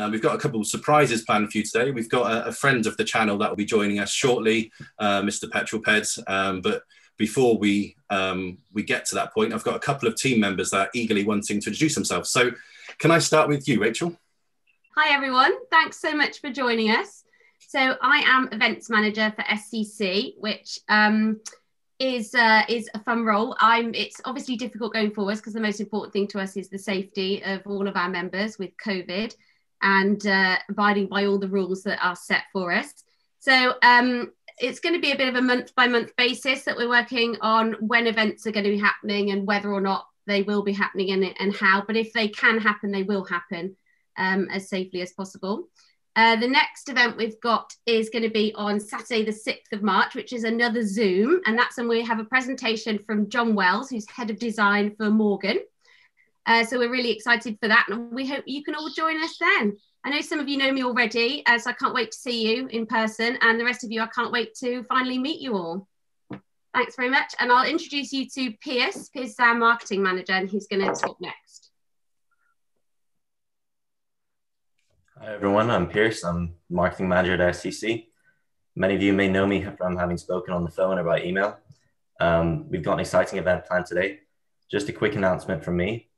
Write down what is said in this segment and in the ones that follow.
We've got a couple of surprises planned for you today. We've got a friend of the channel that will be joining us shortly, Mr. Petrolped. But before we get to that point, I've got a couple of team members that are eagerly wanting to introduce themselves. So can I start with you, Rachel? Hi, everyone. Thanks so much for joining us. So I am events manager for SCC, which is a fun role. It's obviously difficult going forwards because the most important thing to us is the safety of all of our members with COVID and abiding by all the rules that are set for us. So it's going to be a bit of a month-by-month basis that we're working on when events are going to be happening and whether or not they will be happening and how. But if they can happen, they will happen as safely as possible. The next event we've got is going to be on Saturday, the 6th of March, which is another Zoom. And that's when we have a presentation from John Wells, who's head of design for Morgan. So we're really excited for that. And we hope you can all join us then. I know some of you know me already, so I can't wait to see you in person. And the rest of you, I can't wait to finally meet you all. Thanks very much. And I'll introduce you to Piers. Piers is our marketing manager, and he's going to talk next. Hi everyone, I'm Pierce. I'm marketing manager at SCC. Many of you may know me from having spoken on the phone or by email. We've got an exciting event planned today. Just a quick announcement from me.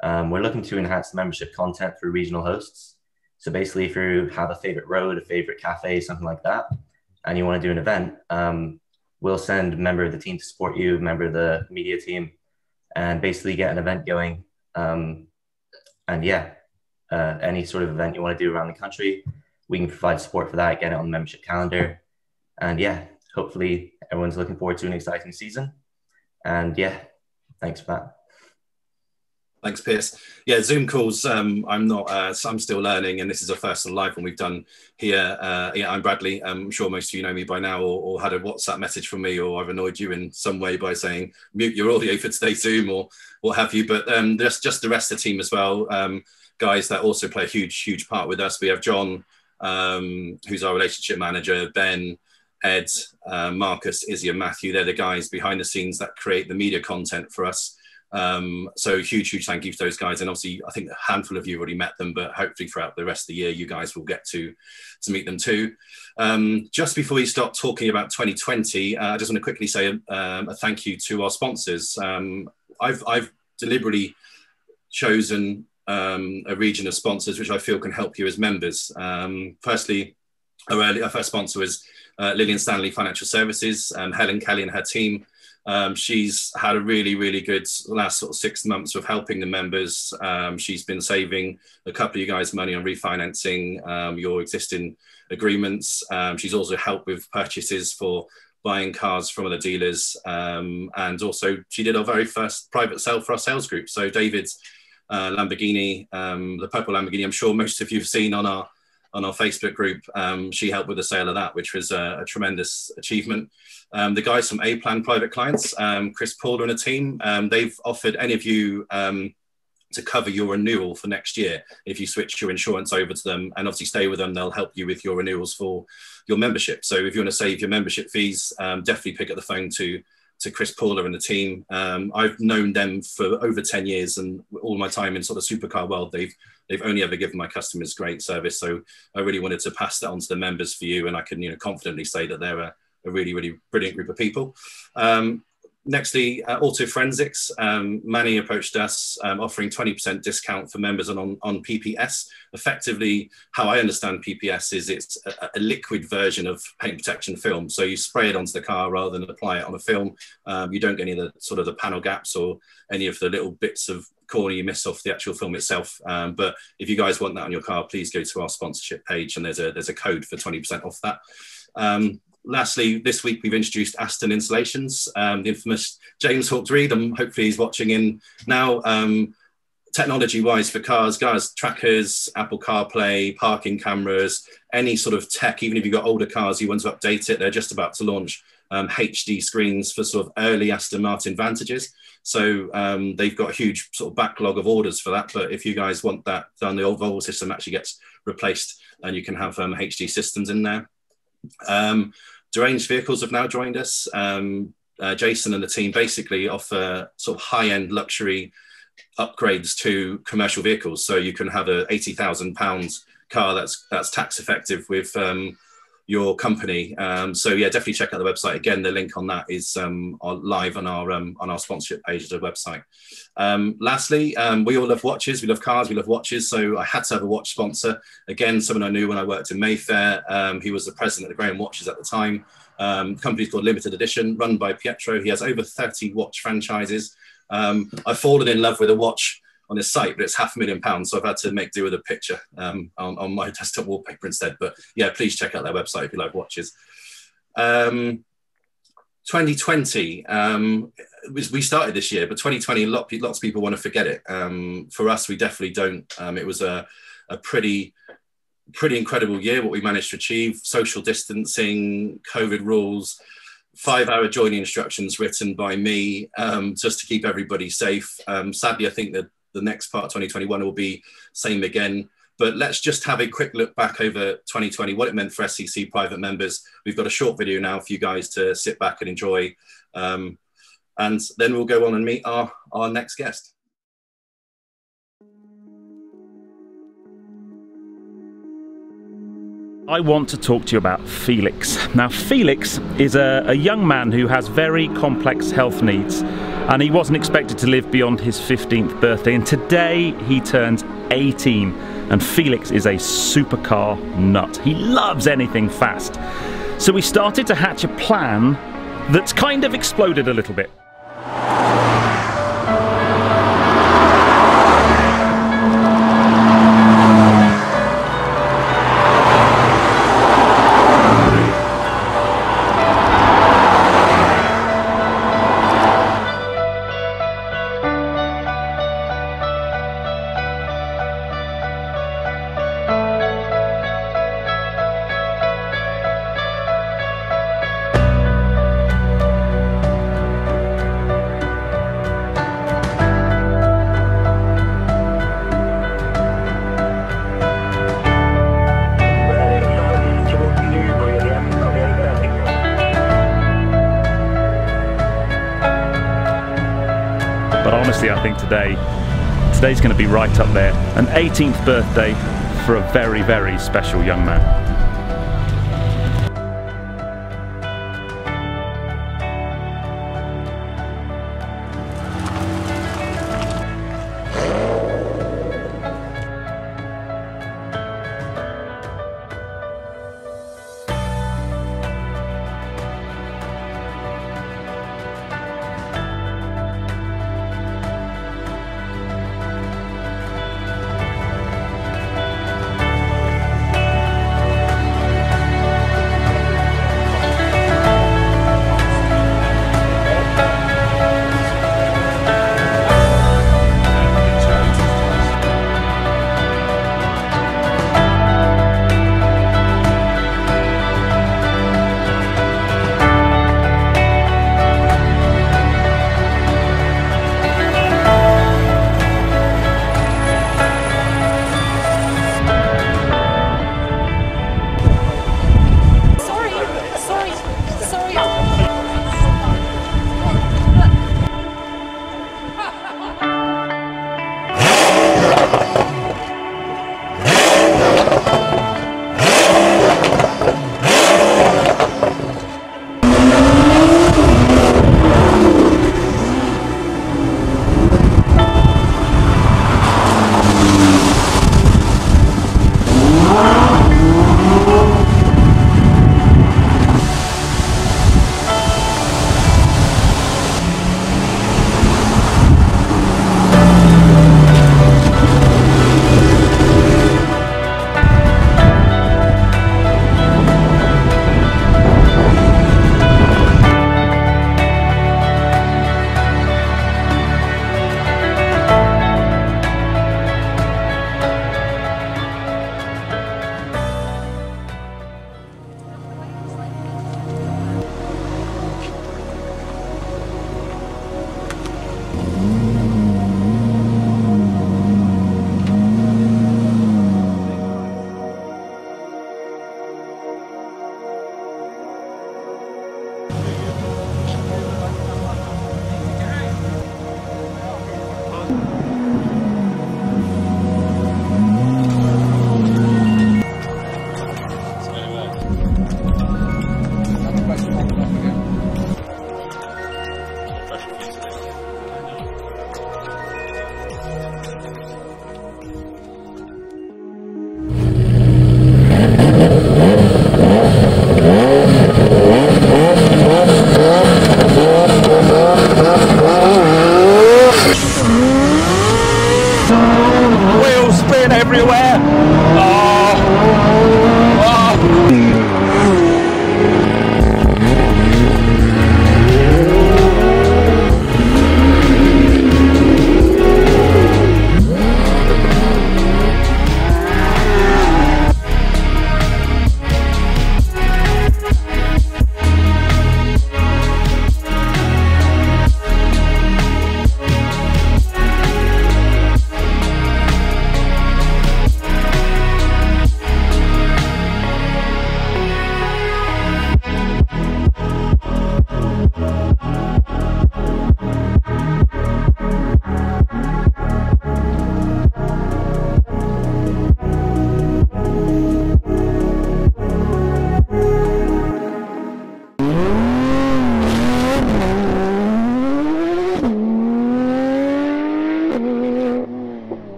We're looking to enhance membership content through regional hosts. So basically, if you have a favorite road, a favorite cafe, something like that, and you want to do an event, we'll send a member of the team to support you, a member of the media team, and basically get an event going. Any sort of event you want to do around the country, we can provide support for that, get it on the membership calendar. And yeah, hopefully everyone's looking forward to an exciting season. And yeah, thanks for that. Thanks, Piers. Yeah, Zoom calls, I'm still learning, and this is a first live one we've done here. I'm Bradley. I'm sure most of you know me by now or had a WhatsApp message from me, or I've annoyed you in some way by saying mute your audio for today's Zoom or what have you. But there's just the rest of the team as well. Guys that also play a huge part with us. We have John, who's our relationship manager, Ben, Ed, Marcus, Izzy and Matthew. They're the guys behind the scenes that create the media content for us. So huge thank you to those guys. And obviously, I think a handful of you already met them, but hopefully throughout the rest of the year, you guys will get to meet them too. Just before we start talking about 2020, I just want to quickly say a thank you to our sponsors. I've deliberately chosen a region of sponsors which I feel can help you as members. Firstly, our first sponsor was Lillian Stanley Financial Services. Helen Kelly and her team. She's had a really good last sort of 6 months of helping the members. She's been saving a couple of you guys money on refinancing your existing agreements. She's also helped with purchases for buying cars from other dealers. And also she did our very first private sale for our sales group. So David's Lamborghini, the purple Lamborghini, I'm sure most of you have seen on our Facebook group. She helped with the sale of that, which was a tremendous achievement. The guys from A-Plan Private Clients, Chris Paula and a team, they've offered any of you to cover your renewal for next year if you switch your insurance over to them, and obviously stay with them. They'll help you with your renewals for your membership. So if you want to save your membership fees, definitely pick up the phone to Chris Paula and the team. I've known them for over 10 years, and all my time in sort of supercar world, they've only ever given my customers great service. So I really wanted to pass that on to the members for you, and I can confidently say that they're a really brilliant group of people. Nextly, Auto Forensics. Manny approached us offering 20% discount for members on PPS. Effectively, how I understand PPS is it's a liquid version of paint protection film. So you spray it onto the car rather than apply it on a film. You don't get any of the sort of the panel gaps or any of the little bits of corner you miss off the actual film itself. But if you guys want that on your car, please go to our sponsorship page, and there's a code for 20% off that. Lastly, this week we've introduced Aston Installations, the infamous James Hawkes-Reed. Hopefully he's watching in now. Technology-wise for cars, trackers, Apple CarPlay, parking cameras, any sort of tech. Even if you've got older cars, you want to update it. They're just about to launch HD screens for sort of early Aston Martin Vantages. So they've got a huge sort of backlog of orders for that. But if you guys want that done, the old Volvo system actually gets replaced, and you can have HD systems in there. Deranged Vehicles have now joined us. Jason and the team basically offer sort of high-end luxury upgrades to commercial vehicles. So you can have a £80,000 car that's tax effective with your company. So yeah, definitely check out the website. Again, the link on that is live on our sponsorship page of the website. Lastly, we all love watches. We love cars. We love watches. So I had to have a watch sponsor. Again, someone I knew when I worked in Mayfair. He was the president of the Graham Watches at the time. Company's called Limited Edition, run by Pietro. He has over 30 watch franchises. I've fallen in love with a watch on his site, but it's £500,000, so I've had to make do with a picture on my desktop wallpaper instead. But yeah, please check out their website if you like watches. 2020, we started this year, but 2020, lots of people want to forget it. For us, we definitely don't. It was a pretty incredible year, what we managed to achieve. Social distancing, COVID rules, 5-hour joining instructions written by me just to keep everybody safe. Sadly, I think that the next part of 2021 will be same again. But let's just have a quick look back over 2020, what it meant for SCC private members. We've got a short video now for you guys to sit back and enjoy. And then we'll go on and meet our next guest. I want to talk to you about Felix. Now, Felix is a young man who has very complex health needs, and he wasn't expected to live beyond his 15th birthday, and today he turns 18, and Felix is a supercar nut. He loves anything fast. So we started to hatch a plan that's kind of exploded a little bit. But honestly, I think today's going to be right up there. An 18th birthday for a very, very special young man.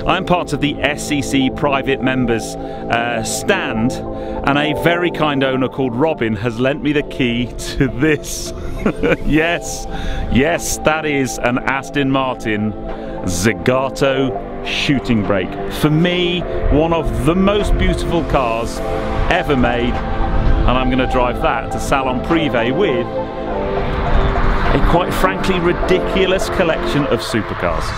I'm part of the SCC private members stand, and a very kind owner called Robin has lent me the key to this. Yes, that is an Aston Martin Zagato shooting brake. For me, one of the most beautiful cars ever made, and I'm going to drive that to Salon Privé with a quite frankly ridiculous collection of supercars.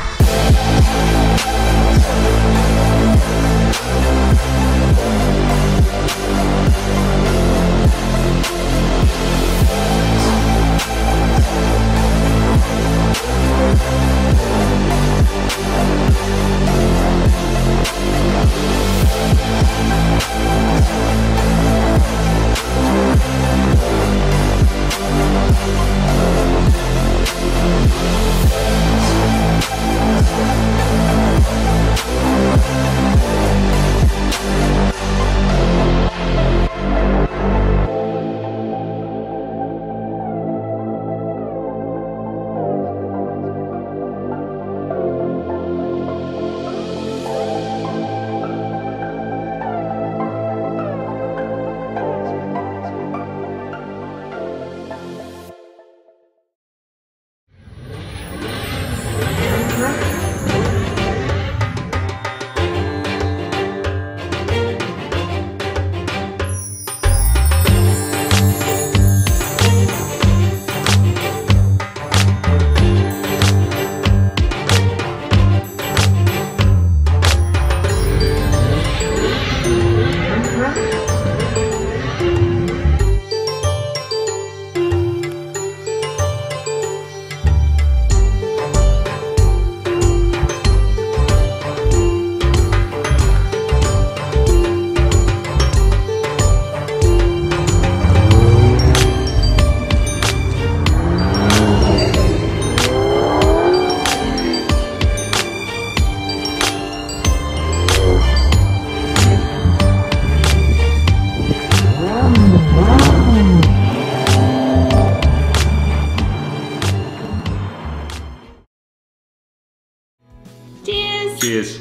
Cheers.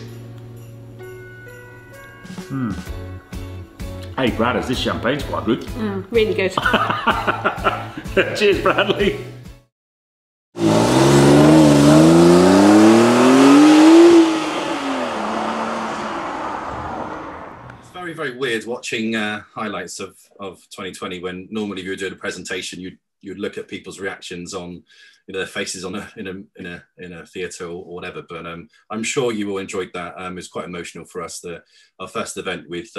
Hey Brad, this champagne's quite good. Really good. Cheers, Bradley. It's very, very weird watching highlights of 2020 when normally if you were doing a presentation, you'd look at people's reactions on their faces in a theatre or whatever. But I'm sure you all enjoyed that. It was quite emotional for us. Our first event with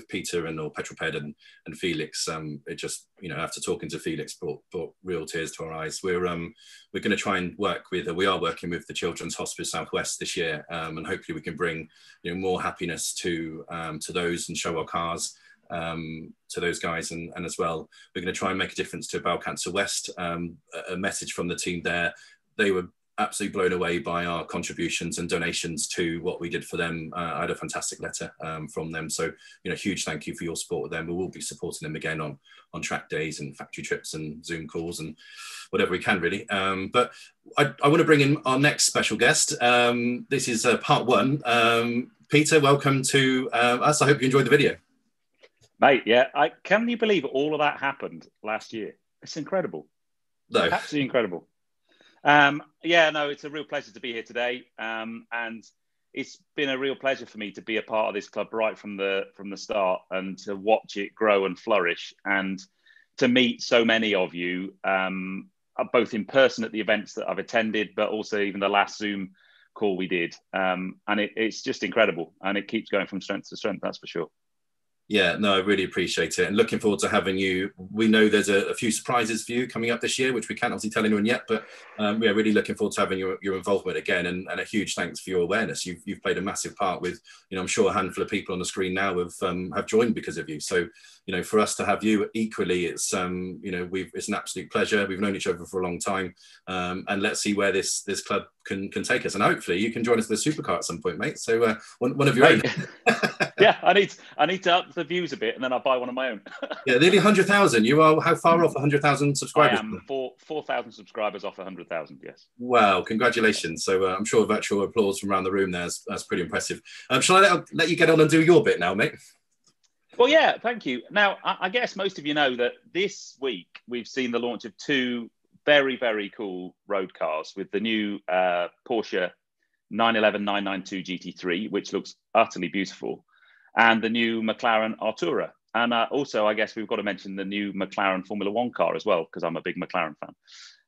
Peter or Petroped and Felix. It just after talking to Felix brought real tears to our eyes. We're going to try and we are working with the Children's Hospice Southwest this year, and hopefully we can bring more happiness to those and show our cars to those guys, and as well we're going to try and make a difference to Bowel Cancer West. A message from the team there. They were absolutely blown away by our contributions and donations to what we did for them. I had a fantastic letter from them, so huge thank you for your support with them. We will be supporting them again on track days and factory trips and Zoom calls and whatever we can really. But I want to bring in our next special guest. This is part one. Peter, welcome to us. I hope you enjoyed the video. Mate, yeah, can you believe all of that happened last year? It's incredible. No. Absolutely incredible. Yeah, no, it's a real pleasure to be here today. And it's been a real pleasure for me to be a part of this club right from the start, and to watch it grow and flourish, and to meet so many of you, both in person at the events that I've attended, but also even the last Zoom call we did. And it's just incredible, and it keeps going from strength to strength, that's for sure. Yeah, no, I really appreciate it, and looking forward to having you. We know there's a few surprises for you coming up this year, which we can't obviously tell anyone yet, but we're really looking forward to having your involvement again, and a huge thanks for your awareness. You've played a massive part with, I'm sure a handful of people on the screen now have joined because of you. So, for us to have you equally, it's it's an absolute pleasure. We've known each other for a long time, and let's see where this club can take us. And hopefully you can join us for the supercar at some point, mate. So one of your own. Yeah, I need to up the views a bit, and then I'll buy one of my own. Yeah, nearly 100,000. You are how far off 100,000 subscribers? I am 4,000 subscribers off 100,000. Yes. Wow, congratulations. So I'm sure virtual applause from around the room there. That's pretty impressive. Shall I let you get on and do your bit now, mate? Well, yeah, thank you. Now, I guess most of you know that this week we've seen the launch of two very, very cool road cars with the new Porsche 911 992 GT3, which looks utterly beautiful, and the new McLaren Atura. And also, I guess we've got to mention the new McLaren Formula One car as well, because I'm a big McLaren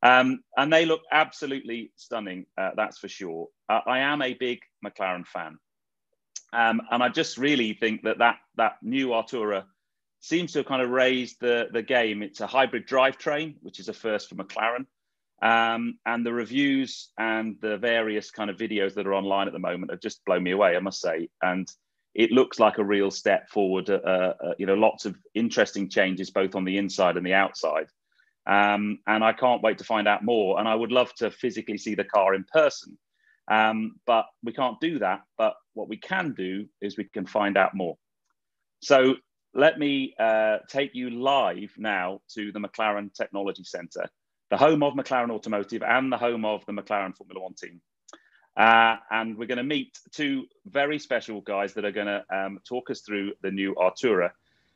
fan. And they look absolutely stunning, that's for sure. I am a big McLaren fan. And I just really think that new Atura seems to have kind of raised the game. It's a hybrid drivetrain, which is a first for McLaren. And the reviews and the various kind of videos that are online at the moment have just blown me away, I must say. And it looks like a real step forward. Lots of interesting changes, both on the inside and the outside. And I can't wait to find out more. And I would love to physically see the car in person. But we can't do that. But what we can do is we can find out more. So let me take you live now to the McLaren Technology Centre, the home of McLaren Automotive and the home of the McLaren Formula One team. And we're going to meet two very special guys that are going to talk us through the new Atura.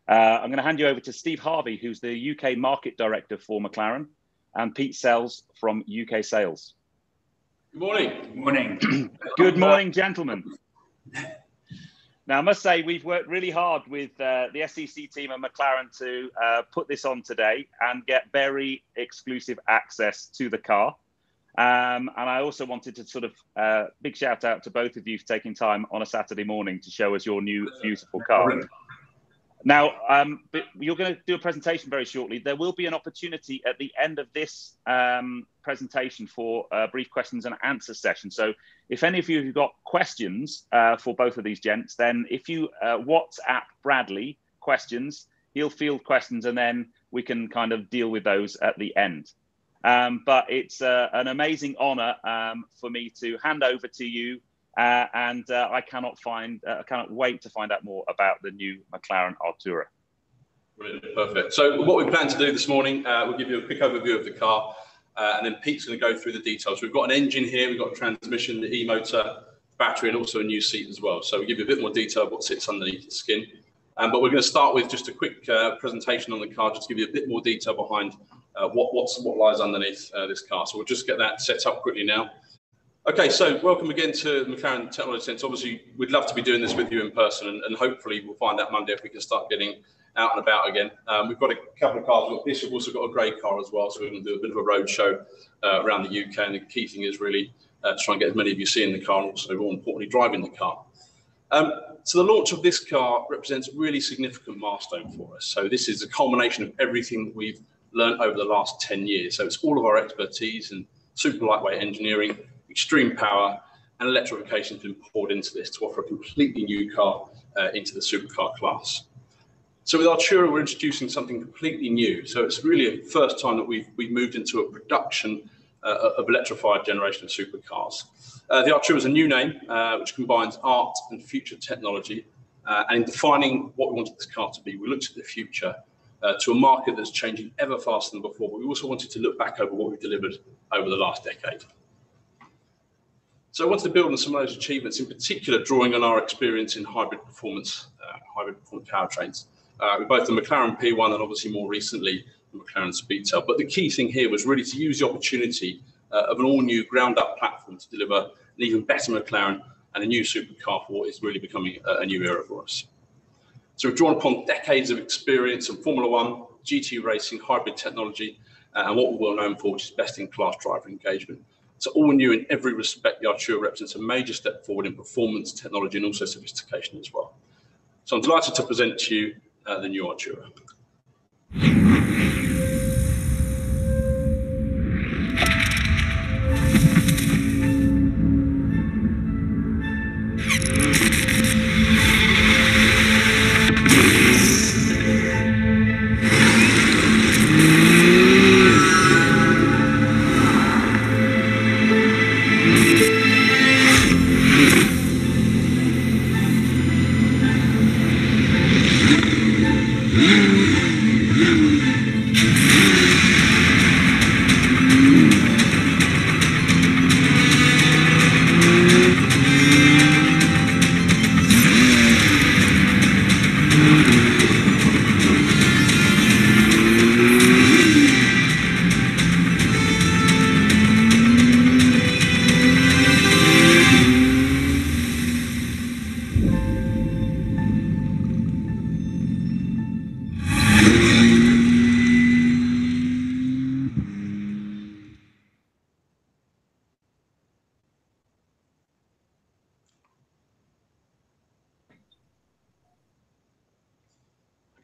I'm going to hand you over to Steve Harvey, who's the UK Market Director for McLaren, and Pete Sells from UK Sales. Good morning. Good morning. Good morning, gentlemen. Now, I must say, we've worked really hard with the SCC team and McLaren to put this on today and get very exclusive access to the car. And I also wanted to sort of big shout out to both of you for taking time on a Saturday morning to show us your new beautiful car. Now, but you're going to do a presentation very shortly. There will be an opportunity at the end of this presentation for a brief questions and answer session. So if any of you have got questions for both of these gents, then if you WhatsApp Bradley questions, he'll field questions and then we can kind of deal with those at the end. But it's an amazing honor for me to hand over to you. And I cannot wait to find out more about the new McLaren Atura. Brilliant, perfect. So what we plan to do this morning, we'll give you a quick overview of the car, and then Pete's going to go through the details. We've got an engine here, we've got a transmission, the e-motor, battery, and also a new seat as well. So we'll give you a bit more detail of what sits underneath the skin. But we're going to start with just a quick presentation on the car, just to give you a bit more detail behind what lies underneath this car. So we'll just get that set up quickly now. Okay, so welcome again to the McLaren Technology Centre. Obviously, we'd love to be doing this with you in person, and hopefully we'll find out Monday if we can start getting out and about again. We've got a couple of cars. We've got this. We've also got a grey car as well, so we're going to do a bit of a road show around the UK. And the key thing is really to try and get as many of you seeing the car, and also more importantly, driving the car. So the launch of this car represents a really significant milestone for us. So this is a culmination of everything that we've learned over the last 10 years. So it's all of our expertise and super lightweight engineering, extreme power, and electrification has been poured into this to offer a completely new car into the supercar class. So with Atura, we're introducing something completely new. So it's really a first time that we've moved into a production of electrified generation of supercars. The Atura is a new name which combines art and future technology. And in defining what we wanted this car to be, we looked at the future to a market that's changing ever faster than before. But we also wanted to look back over what we've delivered over the last decade. So I wanted to build on some of those achievements, in particular drawing on our experience in hybrid performance powertrains, with both the McLaren P1 and obviously more recently the McLaren Speedtail. But the key thing here was really to use the opportunity of an all-new ground-up platform to deliver an even better McLaren and a new supercar for what is really becoming a new era for us. So we've drawn upon decades of experience in Formula One, GT racing, hybrid technology, and what we're well known for, which is best-in-class driver engagement. So all new in every respect, the Atura represents a major step forward in performance, technology, and also sophistication as well. So I'm delighted to present to you the new Atura.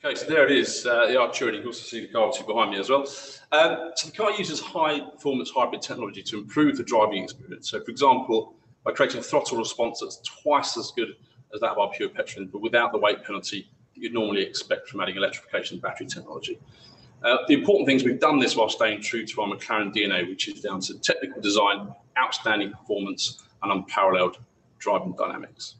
Okay, so there it is, the Atura, and you can also see the car behind me as well. So the car uses high-performance hybrid technology to improve the driving experience. So, for example, by creating a throttle response that's twice as good as that of our pure petrol, but without the weight penalty that you'd normally expect from adding electrification and battery technology. The important thing is we've done this while staying true to our McLaren DNA, which is down to technical design, outstanding performance, and unparalleled driving dynamics.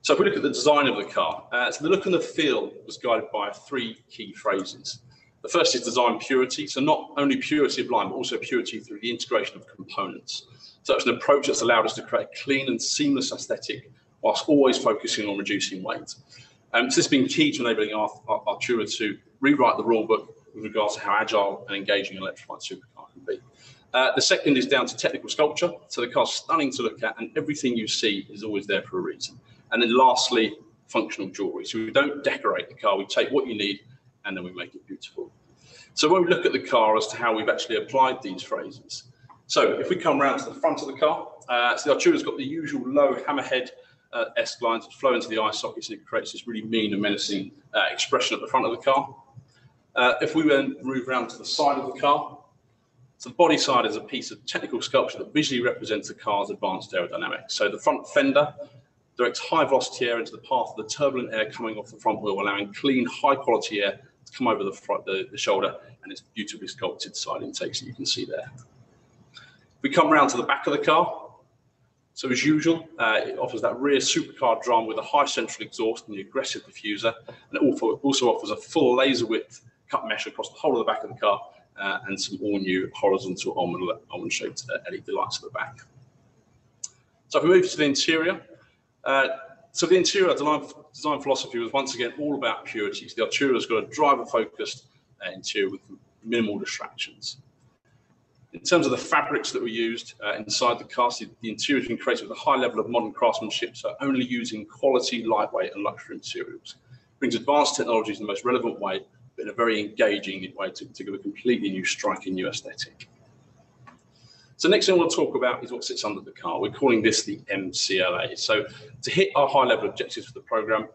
So if we look at the design of the car, so the look and the feel was guided by 3 key phrases. The first is design purity, so not only purity of line, but also purity through the integration of components. So it's an approach that's allowed us to create a clean and seamless aesthetic whilst always focusing on reducing weight. So this has been key to enabling our Atura to rewrite the rule book with regards to how agile and engaging an electrified supercar can be. The second is down to technical sculpture. So the car's stunning to look at and everything you see is always there for a reason. And then lastly, functional jewelry. So we don't decorate the car, we take what you need and then we make it beautiful. So when we look at the car as to how we've actually applied these phrases. So if we come round to the front of the car, so the Atura's got the usual low hammerhead S-lines that flow into the eye sockets and it creates this really mean and menacing expression at the front of the car. If we then move around to the side of the car, so the body side is a piece of technical sculpture that visually represents the car's advanced aerodynamics. So the front fender directs high velocity air into the path of the turbulent air coming off the front wheel, allowing clean, high quality air to come over the shoulder, and it's beautifully sculpted side intakes that you can see there. If we come around to the back of the car, so as usual, it offers that rear supercar drum with a high central exhaust and the aggressive diffuser, and it also offers a full laser width cut mesh across the whole of the back of the car and some all new horizontal almond shaped LED lights at the back. So if we move to the interior, so the interior design philosophy was once again all about purity. So the Atura has got a driver-focused interior with minimal distractions. In terms of the fabrics that were used inside the car, so the interior has been created with a high level of modern craftsmanship, so only using quality, lightweight and luxury materials. It brings advanced technologies in the most relevant way, but in a very engaging way to give a completely new, striking new aesthetic. So next thing I want to talk about is what sits under the car. We're calling this the MCLA. So to hit our high-level objectives for the program,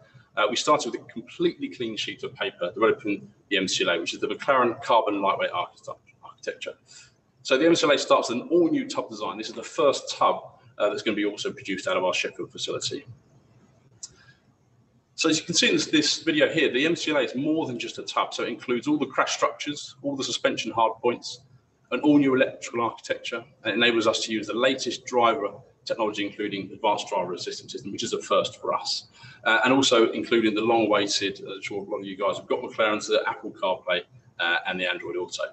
we started with a completely clean sheet of paper developing the MCLA, which is the McLaren Carbon Lightweight Architecture. So the MCLA starts with an all-new tub design. This is the first tub that's going to be also produced out of our Sheffield facility. So as you can see in this video here, the MCLA is more than just a tub. So it includes all the crash structures, all the suspension hard points, an all-new electrical architecture, and it enables us to use the latest driver technology, including advanced driver assistance system, which is a first for us, and also including the long-awaited, I'm sure a lot of you guys have got McLaren's Apple CarPlay and the Android Auto.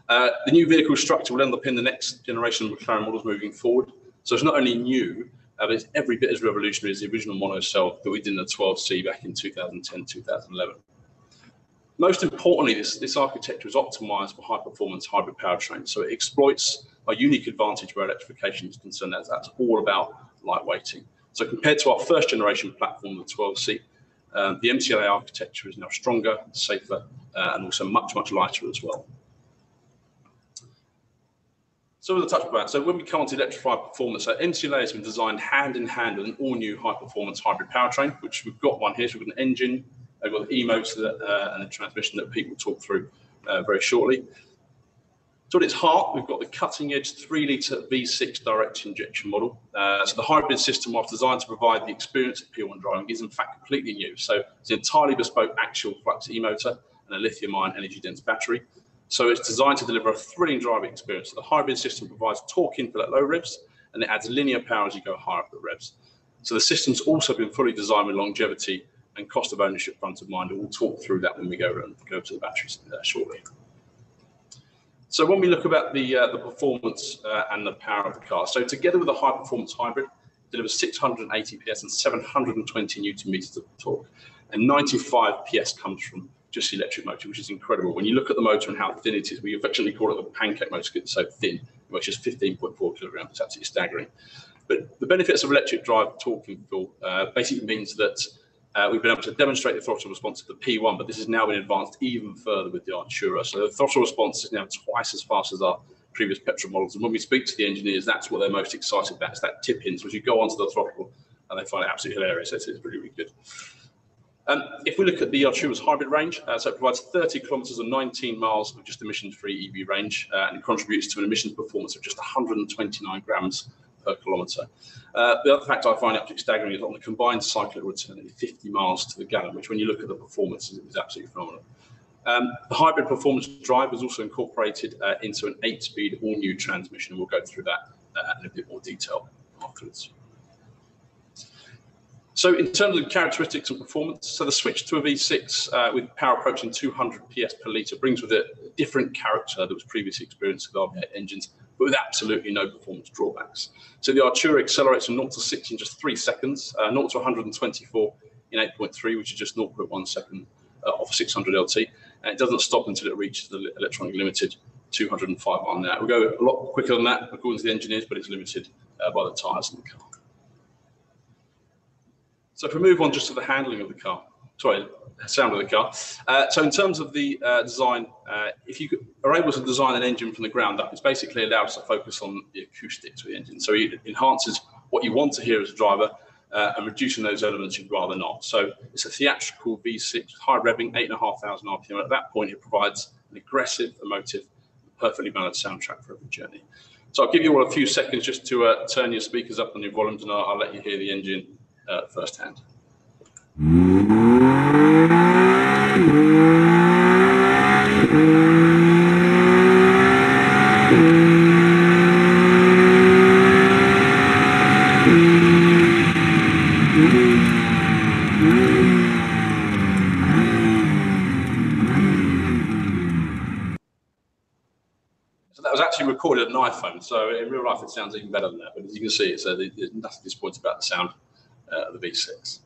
The new vehicle structure will underpin the next generation of McLaren models moving forward. So it's not only new, but it's every bit as revolutionary as the original monocell that we did in the 12C back in 2010, 2011. Most importantly, this architecture is optimized for high-performance hybrid powertrains, so it exploits a unique advantage where electrification is concerned, as that's all about lightweighting. So compared to our first-generation platform, the 12C, the MCLA architecture is now stronger, safer, and also much, much lighter as well. So with a touch about, so when we come on to electrified performance, MCLA has been designed hand in hand with an all-new high-performance hybrid powertrain, which we've got one here. So we've got an engine, we've got the e-motor and the transmission that Pete will talk through very shortly. So at its heart, we've got the cutting-edge 3-litre V6 direct injection model. So the hybrid system was designed to provide the experience of P1 driving is in fact completely new. So it's an entirely bespoke axial flux e-motor and a lithium-ion energy-dense battery. So it's designed to deliver a thrilling driving experience. So the hybrid system provides torque input at low revs, and it adds linear power as you go higher up the revs. So the system's also been fully designed with longevity and cost of ownership front of mind. And we'll talk through that when we go to the batteries shortly. So when we look about the performance and the power of the car, so together with a high performance hybrid, it delivers 680 PS and 720 Newton meters of torque, and 95 PS comes from just the electric motor, which is incredible. When you look at the motor and how thin it is, we affectionately call it a pancake motor because it's so thin, which is 15.4 kilograms. It's absolutely staggering. But the benefits of electric drive torque control basically means that we've been able to demonstrate the throttle response of the P1, but this has now been advanced even further with the Atura. So the throttle response is now twice as fast as our previous petrol models. And when we speak to the engineers, that's what they're most excited about. It's that tip-in. So as you go onto the throttle, and they find it absolutely hilarious. It's really, really good. If we look at the Atura's hybrid range, so it provides 30 kilometres or 19 miles of just emission-free EV range, and it contributes to an emissions performance of just 129 grams per kilometre. The other fact I find absolutely staggering is on the combined cycle it will return nearly 50 miles to the gallon, which when you look at the performance is absolutely phenomenal. The hybrid performance drive was also incorporated into an 8-speed all-new transmission, and we'll go through that in a bit more detail afterwards. So in terms of characteristics and performance, so the switch to a V6 with power approaching 200 PS per litre brings with it a different character that was previously experienced with RV8 engines, but with absolutely no performance drawbacks. So the Atura accelerates from 0 to 60 in just 3 seconds, 0 to 124 in 8.3, which is just 0.1 second off 600 LT, and it doesn't stop until it reaches the electronic limited 205 on that. We'll go a lot quicker than that according to the engineers, but it's limited by the tyres in the car. So if we move on just to the handling of the car, sorry, sound of the car. So in terms of the design, if you are able to design an engine from the ground up, it's basically allowed us to focus on the acoustics of the engine. So it enhances what you want to hear as a driver and reducing those elements you'd rather not. So it's a theatrical V6, high revving, 8,500 RPM. And at that point, it provides an aggressive, emotive, perfectly balanced soundtrack for every journey. So I'll give you all a few seconds just to turn your speakers up on your volumes, and I'll let you hear the engine firsthand. So that was actually recorded on an iPhone, so in real life it sounds even better than that, but as you can see, there's nothing disappointing about the sound of the V6.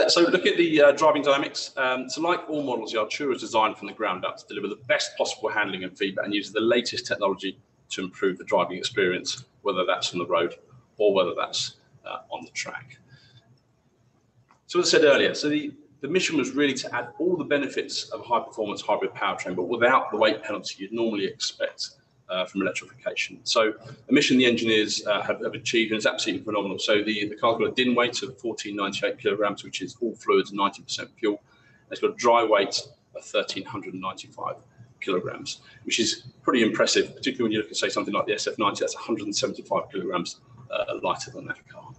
So look at the driving dynamics. So like all models, the Atura is designed from the ground up to deliver the best possible handling and feedback and uses the latest technology to improve the driving experience, whether that's on the road or whether that's on the track. So as I said earlier, so the mission was really to add all the benefits of a high-performance hybrid powertrain, but without the weight penalty you'd normally expect from electrification. So the mission the engineers have achieved, and it's absolutely phenomenal. So the car's got a din weight of 1498 kilograms, which is all fluids and 90% fuel. And it's got a dry weight of 1395 kilograms, which is pretty impressive, particularly when you look at, say, something like the SF90, that's 175 kilograms lighter than that car.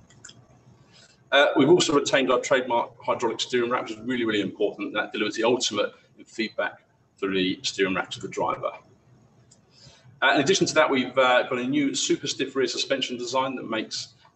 We've also retained our trademark hydraulic steering rack, which is really, really important. That delivers the ultimate in feedback through the steering rack to the driver. In addition to that, we've got a new super stiff rear suspension design that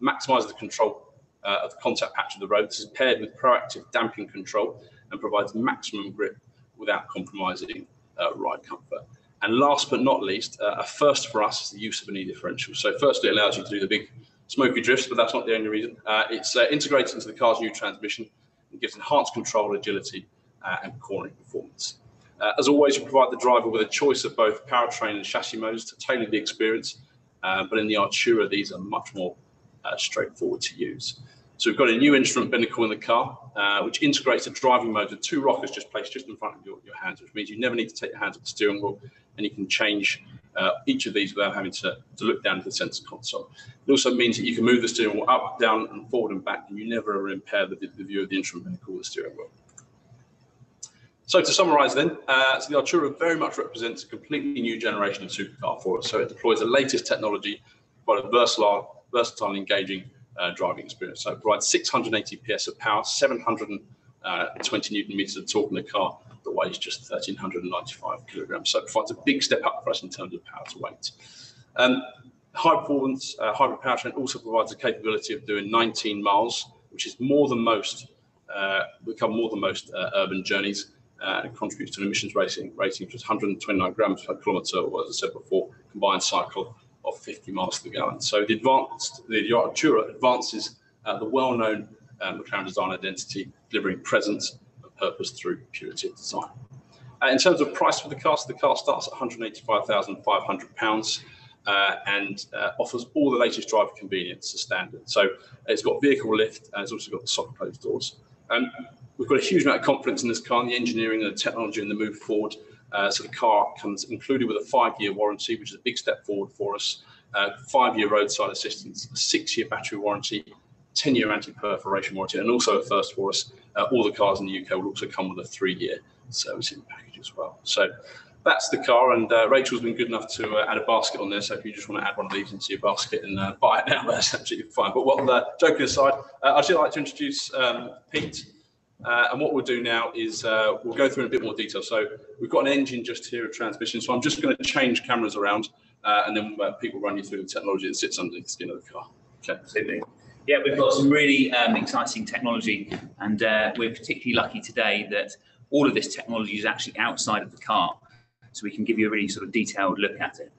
maximises the control of the contact patch of the road. This is paired with proactive damping control and provides maximum grip without compromising ride comfort. And last but not least, a first for us is the use of an e-differential. So firstly, it allows you to do the big smoky drifts, but that's not the only reason. It's integrated into the car's new transmission and gives enhanced control, agility, and cornering performance. As always, you provide the driver with a choice of both powertrain and chassis modes to tailor the experience, but in the Atura, these are much more straightforward to use. So we've got a new instrument binnacle in the car, which integrates the driving mode with 2 rockers just placed just in front of your hands, which means you never need to take your hands off the steering wheel, and you can change each of these without having to look down at the sensor console. It also means that you can move the steering wheel up, down, and forward and back, and you never impair the view of the instrument binnacle or the steering wheel. So to summarise then, so the Atura very much represents a completely new generation of supercar for us. So it deploys the latest technology, but a versatile and engaging driving experience. So it provides 680 PS of power, 720 Newton meters of torque in the car that weighs just 1,395 kilograms. So it provides a big step up for us in terms of power to weight. High performance hybrid powertrain also provides the capability of doing 19 miles, which is more than most, urban journeys. It contributes to an emissions rating of just 129 grams per kilometre, or as I said before, combined cycle of 50 miles to the gallon. So the Atura advances the well-known McLaren design identity, delivering presence and purpose through purity of design. In terms of price for the car starts at £185,500 and offers all the latest driver convenience as standard. So it's got vehicle lift and it's also got the soft closed doors. We've got a huge amount of confidence in this car, in the engineering and the technology and the move forward. So the car comes included with a 5-year warranty, which is a big step forward for us. 5-year roadside assistance, a 6-year battery warranty, 10-year anti-perforation warranty, and also a first for us, all the cars in the UK will also come with a 3-year servicing package as well. So that's the car, and Rachel's been good enough to add a basket on there, so if you just want to add one of these into your basket and buy it now, that's absolutely fine. But joking aside, I'd actually like to introduce Pete, and what we'll do now is we'll go through in a bit more detail. So we've got an engine just here, a transmission, so I'm just going to change cameras around, and then Pete will run you through the technology that sits underneath the skin of the car. Okay. Absolutely. Yeah, we've got some really exciting technology, and we're particularly lucky today that all of this technology is actually outside of the car, so we can give you a really sort of detailed look at it.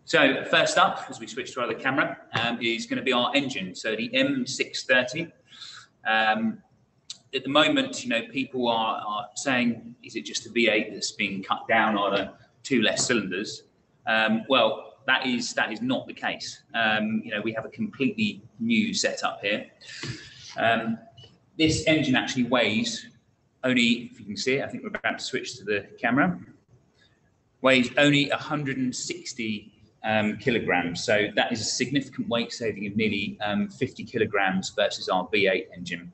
So first up, as we switch to our other camera, is going to be our engine. So the M630. At the moment, you know, people are saying, is it just a V8 that's being cut down on 2 less cylinders? Well, that is not the case. You know, we have a completely new setup here. This engine actually weighs only, if you can see it, I think we're about to switch to the camera, weighs only 160 kilograms. So that is a significant weight saving of nearly 50 kilograms versus our V8 engine.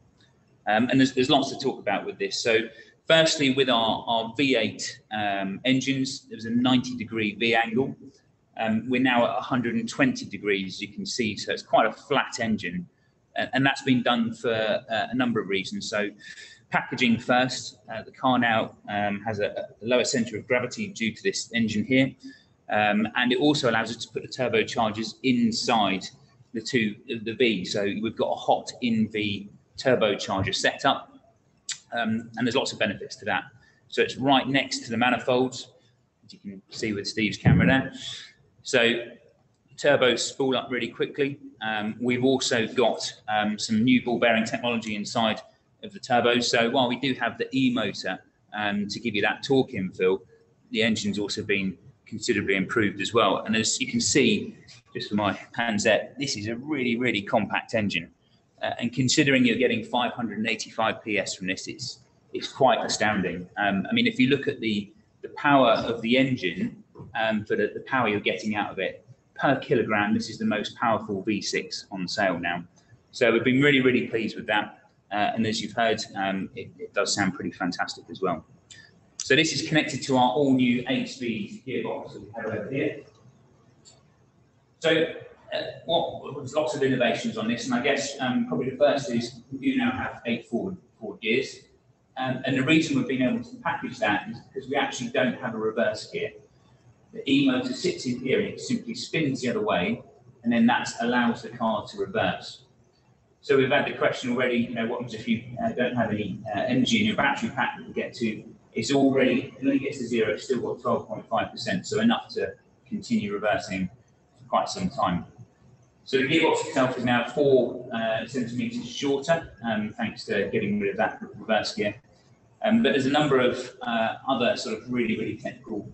And there's lots to talk about with this. So firstly, with our V8 engines, there was a 90-degree V angle. We're now at 120 degrees, as you can see, so it's quite a flat engine. And that's been done for a number of reasons. So packaging first, the car now has a lower centre of gravity due to this engine here. And it also allows us to put the turbochargers inside the V. So we've got a hot in-V turbocharger setup. And there's lots of benefits to that. So it's right next to the manifolds, as you can see with Steve's camera there. So turbos spool up really quickly. We've also got some new ball bearing technology inside of the turbos. So while we do have the E-motor to give you that torque infill, the engine's also been considerably improved as well. And as you can see, just for my hands there, this is a really, really compact engine. And considering you're getting 585 PS from this, it's quite astounding. I mean, if you look at the power of the engine, for the power you're getting out of it, per kilogram, this is the most powerful V6 on sale now. So we've been really, really pleased with that. And as you've heard, it does sound pretty fantastic as well. So this is connected to our all-new 8-speed gearbox that we have over here. So there's lots of innovations on this, and I guess probably the first is we do now have 8 forward gears. And the reason we've been able to package that is because we actually don't have a reverse gear. The E-motor sits in here, it simply spins the other way, and then that allows the car to reverse. So we've had the question already, you know, what happens if you don't have any energy in your battery pack that you get to? It's already, when it gets to 0, it's still got 12.5%, so enough to continue reversing for quite some time. So the gearbox itself is now 4 centimetres shorter, thanks to getting rid of that reverse gear. But there's a number of other sort of really, really technical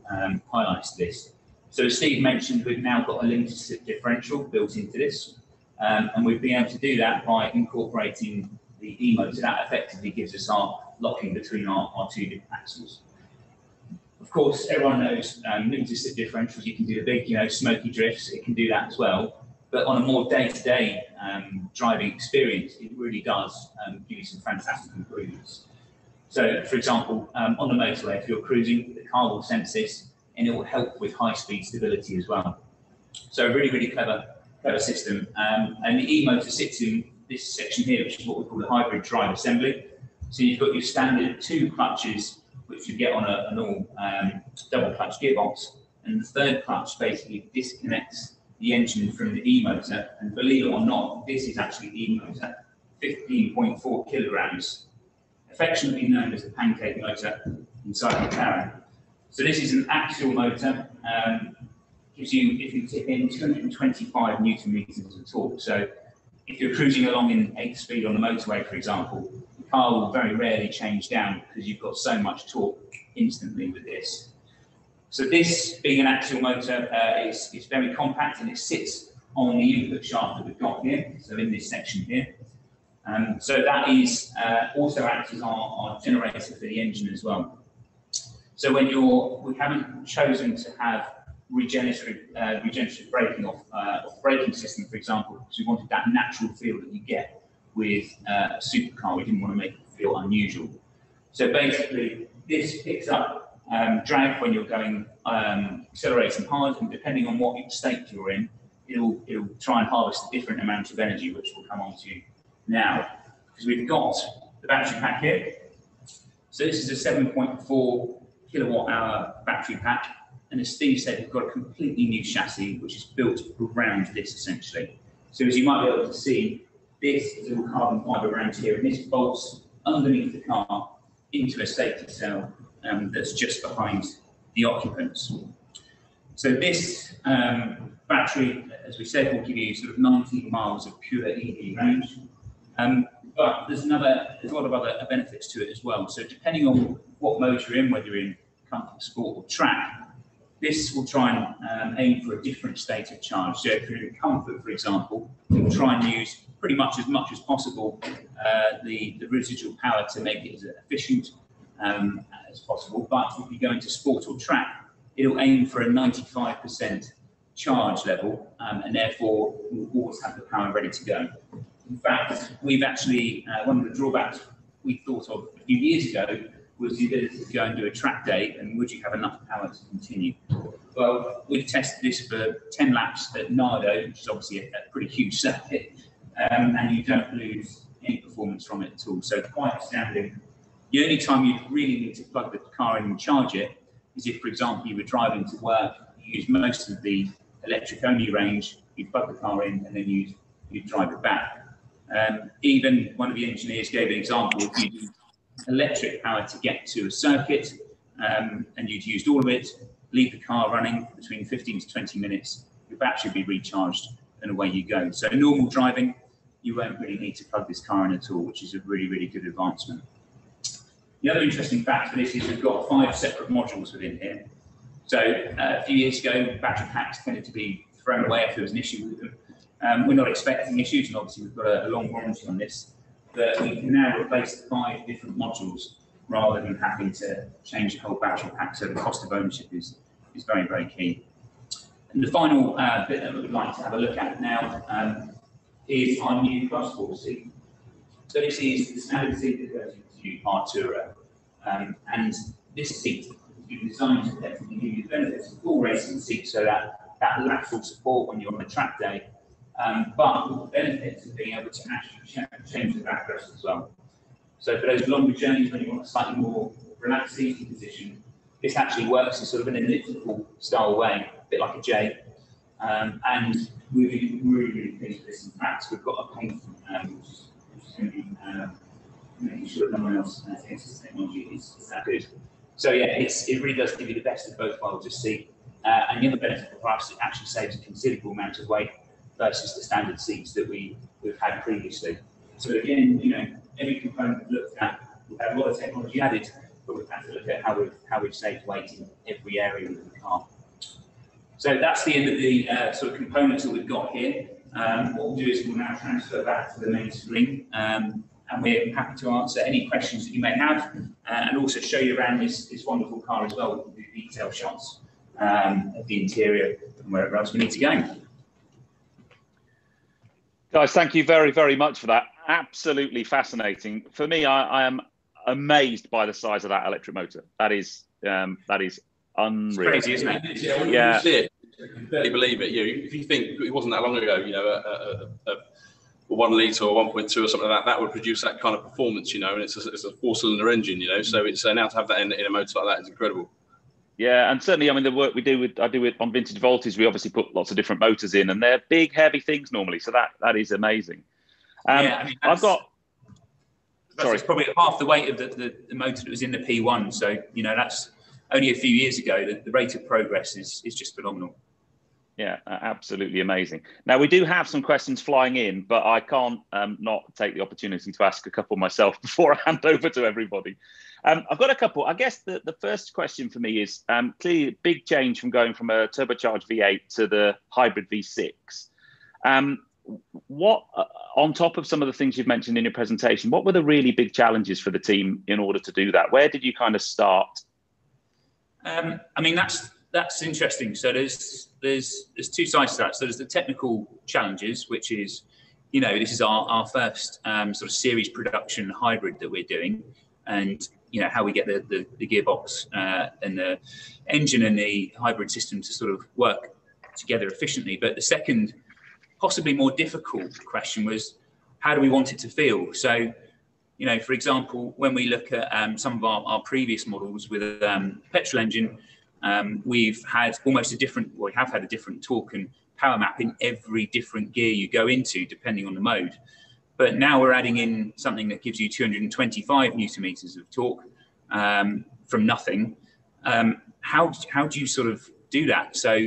highlights to this. So as Steve mentioned, we've now got a limited slip differential built into this. And we've been able to do that by incorporating the E-motor. That effectively gives us our locking between our 2 different axles. Of course, everyone knows limited slip differentials, you can do the big, you know, smoky drifts, it can do that as well. But on a more day-to-day driving experience, it really does give you some fantastic improvements. So, for example, on the motorway, if you're cruising, the car will sense this, and it will help with high-speed stability as well. So, a really, really clever system. And the E-motor sits in this section here, which is what we call the hybrid drive assembly. So, you've got your standard 2 clutches, which you get on a normal double clutch gearbox, and the 3rd clutch basically disconnects the engine from the E-motor. And believe it or not, this is actually the E-motor, 15.4 kilograms. Affectionately known as the pancake motor inside McLaren. So this is an axial motor, gives you, if you tip in, 225 Newton meters of torque. So if you're cruising along in 8th speed on the motorway, for example, the car will very rarely change down because you've got so much torque instantly with this. So this, being an axial motor, is very compact, and it sits on the input shaft that we've got here, so in this section here. So that is also acts as our generator for the engine as well. So when we haven't chosen to have regenerative braking off the braking system, for example, because we wanted that natural feel that you get with a supercar. We didn't want to make it feel unusual. So basically, this picks up drag when you're going accelerating hard, and depending on what state you're in, it'll try and harvest a different amount of energy, which we'll come on to now. Because we've got the battery pack here. So this is a 7.4 kilowatt hour battery pack. And as Steve said, we've got a completely new chassis, which is built around this essentially. So as you might be able to see, this is all carbon fibre around here, and this bolts underneath the car into a safety cell that's just behind the occupants. So this battery, as we said, will give you sort of 19 miles of pure EV range. But there's a lot of other benefits to it as well. So depending on what mode you're in, whether you're in comfort, sport or track, this will try and aim for a different state of charge. So if you're in comfort, for example, it will try and use pretty much as possible the residual power to make it as efficient as possible. But if you go into sport or track, it'll aim for a 95% charge level, and therefore will always have the power ready to go. In fact, we've actually, one of the drawbacks we thought of a few years ago was the ability to go and do a track day, and would you have enough power to continue? Well, we've tested this for 10 laps at Nardo, which is obviously a pretty huge circuit, and you don't lose any performance from it at all. So quite astounding. The only time you really need to plug the car in and charge it is if, for example, you were driving to work, you use most of the electric-only range, you plug the car in, and then you drive it back. Even one of the engineers gave an example. If you use electric power to get to a circuit, and you'd used all of it, leave the car running between 15 to 20 minutes, your battery will be recharged, and away you go. So normal driving, you won't really need to plug this car in at all, which is a really, really good advancement. The other interesting fact for this is we've got 5 separate modules within here. So a few years ago, battery packs tended to be thrown away if there was an issue with them. We're not expecting issues, and obviously we've got a long warranty on this, but we can now replace the 5 different modules rather than having to change the whole battery pack. So the cost of ownership is very, very key. And the final bit that we would like to have a look at now is our new Plus 4 seat. So this is the standard seat that goes into Atura, and this seat is designed to effectively give you the benefits of full racing seat, so that lateral support when you're on a track day, but with the benefits of being able to actually change the backrest as well. So for those longer journeys when you want a slightly more relaxed seating position, this actually works in sort of an elliptical style way, a bit like a J. And we're really, really pleased with this. In fact, we've got a paint which is going to be making sure that no one else thinks this technology is that good. So yeah, it really does give you the best of both worlds of seat. And the other benefit for us, it actually saves a considerable amount of weight versus the standard seats that we've had previously. So again, every component we've looked at, we've had a lot of technology added, but we've had to look at how we've saved weight in every area of the car. So that's the end of the sort of components that we've got here. What we'll do is we'll now transfer back to the main screen, and we're happy to answer any questions that you may have, and also show you around this wonderful car as well with the detail shots of the interior and wherever else we need to go. Guys, thank you very, very much for that. Absolutely fascinating. For me, I am amazed by the size of that electric motor. That is unreal. It's crazy, isn't it? Yeah. You see it, you can barely believe it. If you think it wasn't that long ago, a 1 litre or 1.2 or something like that would produce that kind of performance, and it's a 4-cylinder engine, so it's now to have that in a motor like that is incredible. Yeah, and certainly, the work I do on Vintage Voltage, we obviously put lots of different motors in, and they're big, heavy things normally. So that is amazing. I've got. Sorry, it's probably half the weight of the motor that was in the P1. So that's only a few years ago. The rate of progress is just phenomenal. Yeah, absolutely amazing. Now, we do have some questions flying in, but I can't not take the opportunity to ask a couple myself before I hand over to everybody. I've got a couple. I guess the first question for me is clearly a big change from going from a turbocharged V8 to the hybrid V6. What, on top of some of the things you've mentioned in your presentation, what were the really big challenges for the team in order to do that? Where did you kind of start? That's that's interesting. So there's two sides to that. So there's the technical challenges, which is, you know, this is our first sort of series production hybrid that we're doing, and you know how we get the gearbox and the engine and the hybrid system to sort of work together efficiently. But the second, possibly more difficult question was, how do we want it to feel? So, you know, for example, when we look at some of our previous models with a petrol engine, we've had almost a different, well, we have had a different torque and power map in every different gear you go into, depending on the mode. But now we're adding in something that gives you 225 Newton meters of torque from nothing. How do you sort of do that? So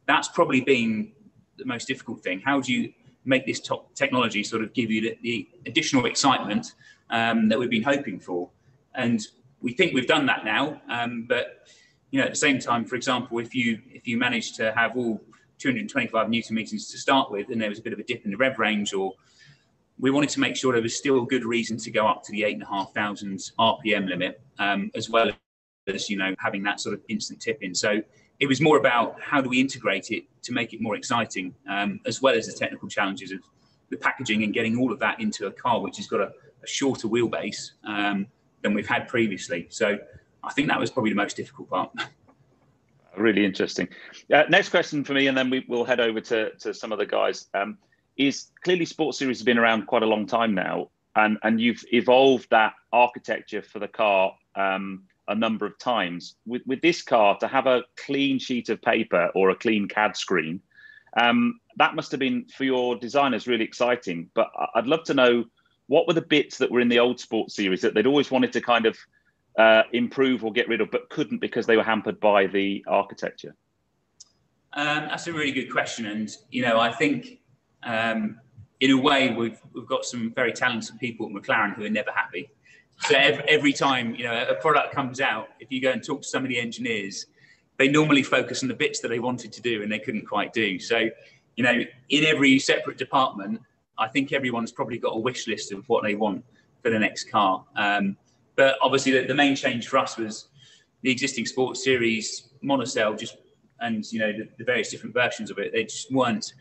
that's probably been the most difficult thing. How do you make this top technology sort of give you the additional excitement that we've been hoping for? And we think we've done that now. But you know, at the same time, for example, if you manage to have all 225 Newton meters to start with, and there was a bit of a dip in the rev range, or we wanted to make sure there was still a good reason to go up to the 8,500 RPM limit, as well as, you know, having that sort of instant tip in. So it was more about how do we integrate it to make it more exciting, as well as the technical challenges of the packaging and getting all of that into a car which has got a shorter wheelbase than we've had previously. So I think that was probably the most difficult part. Really interesting. Next question for me, and then we'll head over to some of the guys. Is clearly Sports Series has been around quite a long time now, and you've evolved that architecture for the car a number of times. With this car, to have a clean sheet of paper or a clean CAD screen, that must have been, for your designers, really exciting. But I'd love to know, what were the bits that were in the old Sports Series that they'd always wanted to kind of improve or get rid of, but couldn't because they were hampered by the architecture? That's a really good question. And, you know, I think in a way we've got some very talented people at McLaren who are never happy. So every time, you know, a product comes out, if you go and talk to some of the engineers, they normally focus on the bits that they wanted to do and they couldn't quite do. So, you know, in every separate department, I think everyone's probably got a wish list of what they want for the next car. But obviously the main change for us was the existing Sports Series monocell, and you know, the various different versions of it, they just weren't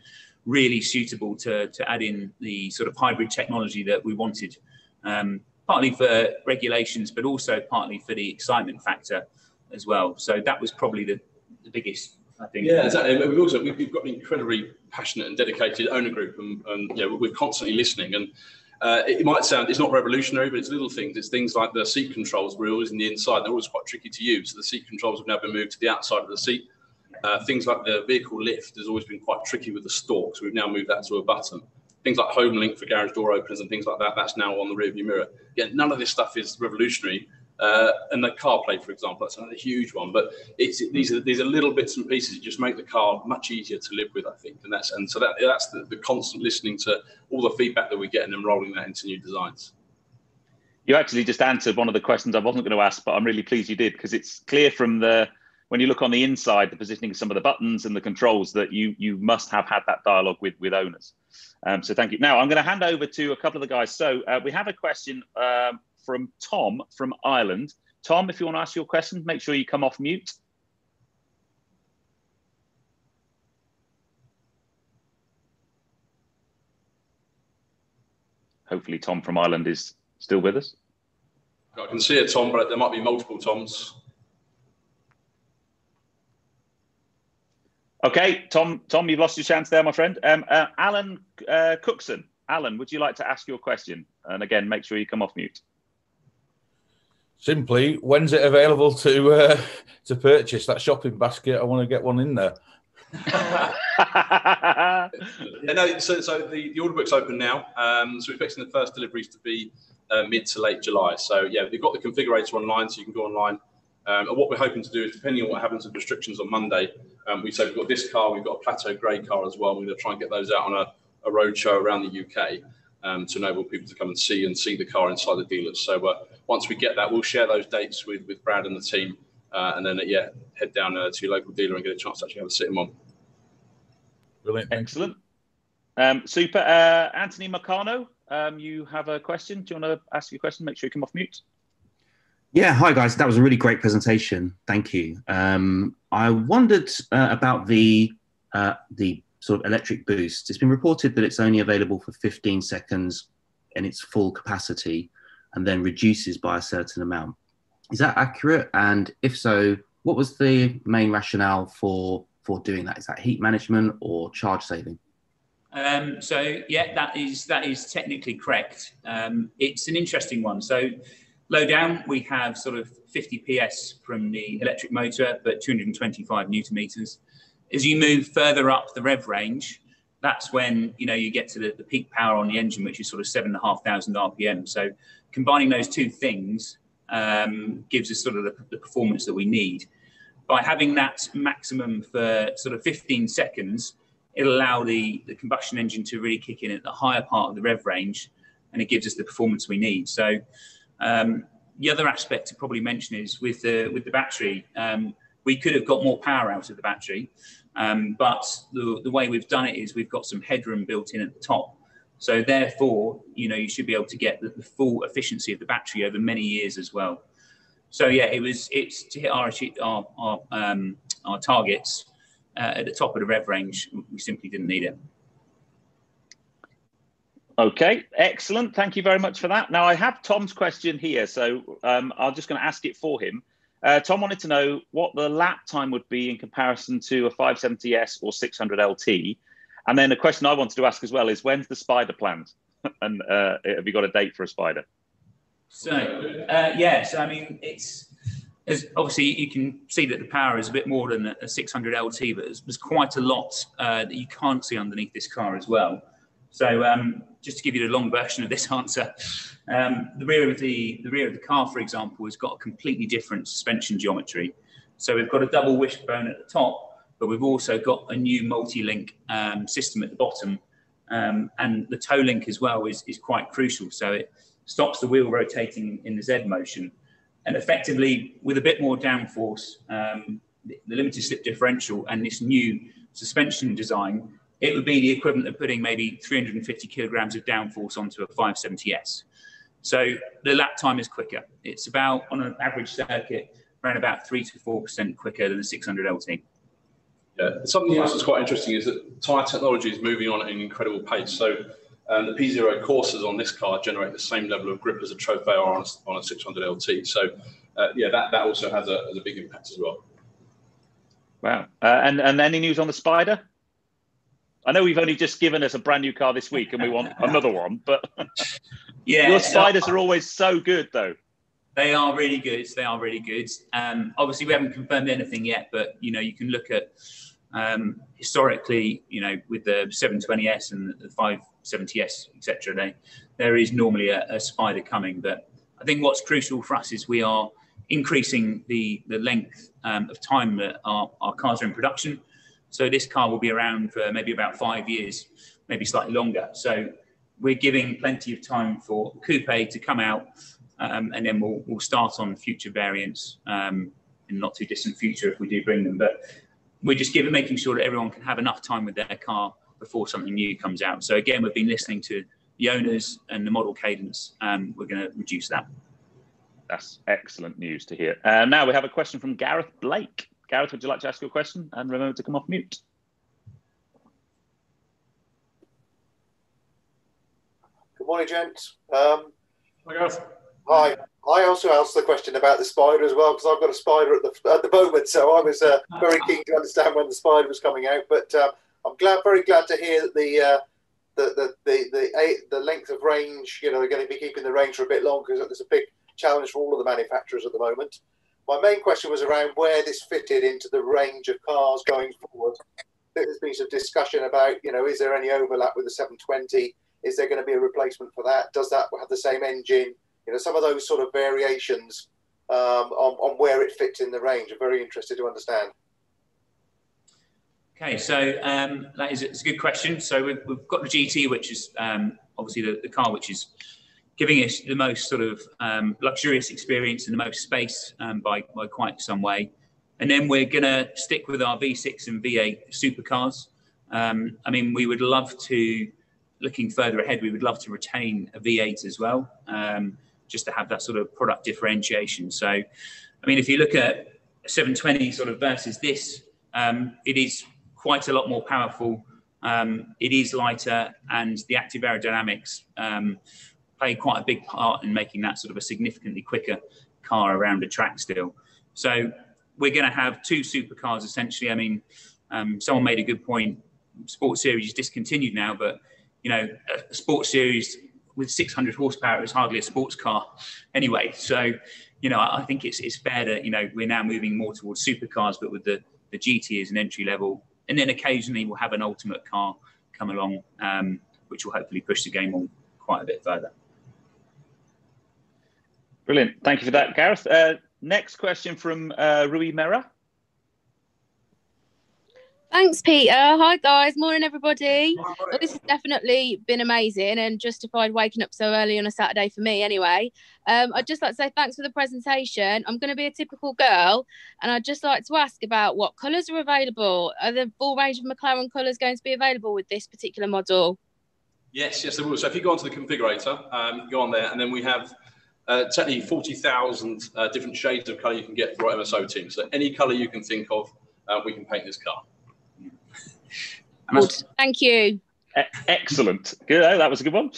really suitable to add in the sort of hybrid technology that we wanted, partly for regulations, but also partly for the excitement factor as well. So that was probably the biggest, I think. Yeah, exactly. We've got an incredibly passionate and dedicated owner group, and you know, we're constantly listening. And it might sound, it's not revolutionary, but it's little things. It's things like the seat controls were always in the inside. They're always quite tricky to use. So the seat controls have now been moved to the outside of the seat. Things like the vehicle lift has always been quite tricky with the stalk. So we've now moved that to a button. Things like home link for garage door openers and things like that, that's now on the rearview mirror. Yeah, none of this stuff is revolutionary. And the CarPlay, for example, that's another huge one. But these are little bits and pieces that just make the car much easier to live with, I think. And so that's the constant listening to all the feedback that we get and then rolling that into new designs. You actually just answered one of the questions I wasn't going to ask, but I'm really pleased you did, because it's clear from when you look on the inside, the positioning of some of the buttons and the controls, that you must have had that dialogue with owners. So thank you. Now I'm going to hand over to a couple of the guys. So we have a question from Tom from Ireland. Tom, if you want to ask your question, make sure you come off mute. Hopefully Tom from Ireland is still with us. I can see a Tom, but there might be multiple Toms. Okay, Tom, you've lost your chance there, my friend. Alan Cookson. Alan, would you like to ask your question? And again, make sure you come off mute. Simply, when's it available to purchase that shopping basket? I want to get one in there. So the order book's open now. So we're expecting the first deliveries to be mid to late July. So yeah, we've got the configurator online, so you can go online. And what we're hoping to do is, depending on what happens with restrictions on Monday, we say we've got this car, we've got a Plateau grey car as well. We're going to try and get those out on a road show around the UK to enable people to come and see the car inside the dealers. So once we get that, we'll share those dates with Brad and the team, and then head down to your local dealer and get a chance to actually have a sit in one. Brilliant. Excellent. Super. Anthony Marcano, you have a question. Do you want to ask your question? Make sure you come off mute. Yeah, hi guys. That was a really great presentation. Thank you. I wondered about the sort of electric boost. It's been reported that it's only available for 15 seconds in its full capacity and then reduces by a certain amount. Is that accurate? And if so, what was the main rationale for doing that? Is that heat management or charge saving? So yeah, that is technically correct. It's an interesting one. So low down, we have sort of 50 PS from the electric motor, but 225 Newton meters. As you move further up the rev range, that's when you get to the peak power on the engine, which is sort of 7,500 RPM. So combining those two things gives us sort of the performance that we need. By having that maximum for sort of 15 seconds, it'll allow the combustion engine to really kick in at the higher part of the rev range, and it gives us the performance we need. So the other aspect to probably mention is with the battery, we could have got more power out of the battery, but the way we've done it is we've got some headroom built in at the top. So therefore, you should be able to get the full efficiency of the battery over many years as well. So yeah, it's to hit our targets at the top of the rev range. We simply didn't need it. Okay, excellent. Thank you very much for that. Now I have Tom's question here, so I'm just going to ask it for him. Tom wanted to know what the lap time would be in comparison to a 570S or 600 LT. And then a question I wanted to ask as well is, when's the Spider planned? And have you got a date for a Spider? So, so I mean, obviously you can see that the power is a bit more than a 600 LT, but there's quite a lot that you can't see underneath this car as well. So just to give you the long version of this answer, the rear of the car, for example, has got a completely different suspension geometry. So we've got a double wishbone at the top, but we've also got a new multi-link system at the bottom, and the toe link as well is quite crucial. So it stops the wheel rotating in the Z motion, and effectively with a bit more downforce, the limited slip differential and this new suspension design, it would be the equivalent of putting maybe 350 kilograms of downforce onto a 570S. So the lap time is quicker. It's about, on an average circuit, around about 3 to 4% quicker than the 600 LT. Yeah, something else that's quite interesting is that tyre technology is moving on at an incredible pace. So the P0 coursers on this car generate the same level of grip as a Trofeo on a 600 LT. So yeah, that also has a big impact as well. Wow. And any news on the Spider? I know we've only just given us a brand new car this week and we want another one, but yeah, your Spiders are always so good though. They are really good. They are really good. Obviously we haven't confirmed anything yet, but you can look at historically, with the 720S and the 570S, etc. There is normally a Spider coming, but I think what's crucial for us is we are increasing the length of time that our cars are in production. So this car will be around for maybe about 5 years, maybe slightly longer. So we're giving plenty of time for Coupe to come out, and then we'll start on future variants in the not too distant future if we do bring them. But we're just making sure that everyone can have enough time with their car before something new comes out. So again, we've been listening to the owners and the model cadence, and we're going to reduce that. That's excellent news to hear. Now we have a question from Gareth Blake. Gareth, would you like to ask your question? And remember to come off mute. Good morning, gents. Hi, Gareth. Hi. I also asked the question about the Spider as well, because I've got a Spider at the moment, so I was very keen to understand when the Spider was coming out. But I'm very glad to hear that the length of range, they're going to be keeping the range for a bit longer, because there's a big challenge for all of the manufacturers at the moment. My main question was around where this fitted into the range of cars going forward. There's been some discussion about, is there any overlap with the 720? Is there going to be a replacement for that? Does that have the same engine? Some of those sort of variations on where it fits in the range. I'm very interested to understand. Okay, so it's a good question. So we've got the GT, which is obviously the car which is giving us the most sort of luxurious experience and the most space by quite some way. And then we're going to stick with our V6 and V8 supercars. I mean, we would love to, looking further ahead, we would love to retain a V8 as well. just to have that sort of product differentiation. So, I mean, if you look at 720 sort of versus this, it is quite a lot more powerful. It is lighter, and the active aerodynamics play quite a big part in making that sort of a significantly quicker car around a track still. So we're going to have two supercars essentially. I mean, someone made a good point. Sports Series is discontinued now, but you know, a Sports Series with 600 horsepower is hardly a sports car anyway. So, you know, I think it's fair that, you know, we're now moving more towards supercars, but with the GT as an entry level, and then occasionally we'll have an ultimate car come along, which will hopefully push the game on quite a bit further. Brilliant. Thank you for that, Gareth. Next question from Rui Mera. Thanks, Peter. Hi, guys. Morning, everybody. Well, this has definitely been amazing and justified waking up so early on a Saturday for me anyway. I'd just like to say thanks for the presentation. I'm going to be a typical girl, and I'd just like to ask about what colours are available. Are the full range of McLaren colours going to be available with this particular model? Yes, there will. So if you go onto the configurator, you can go on there, and then we have technically 40,000 different shades of colour you can get through our MSO team. So any colour you can think of, we can paint this car. Good. Thank you. Excellent. Good. That was a good one.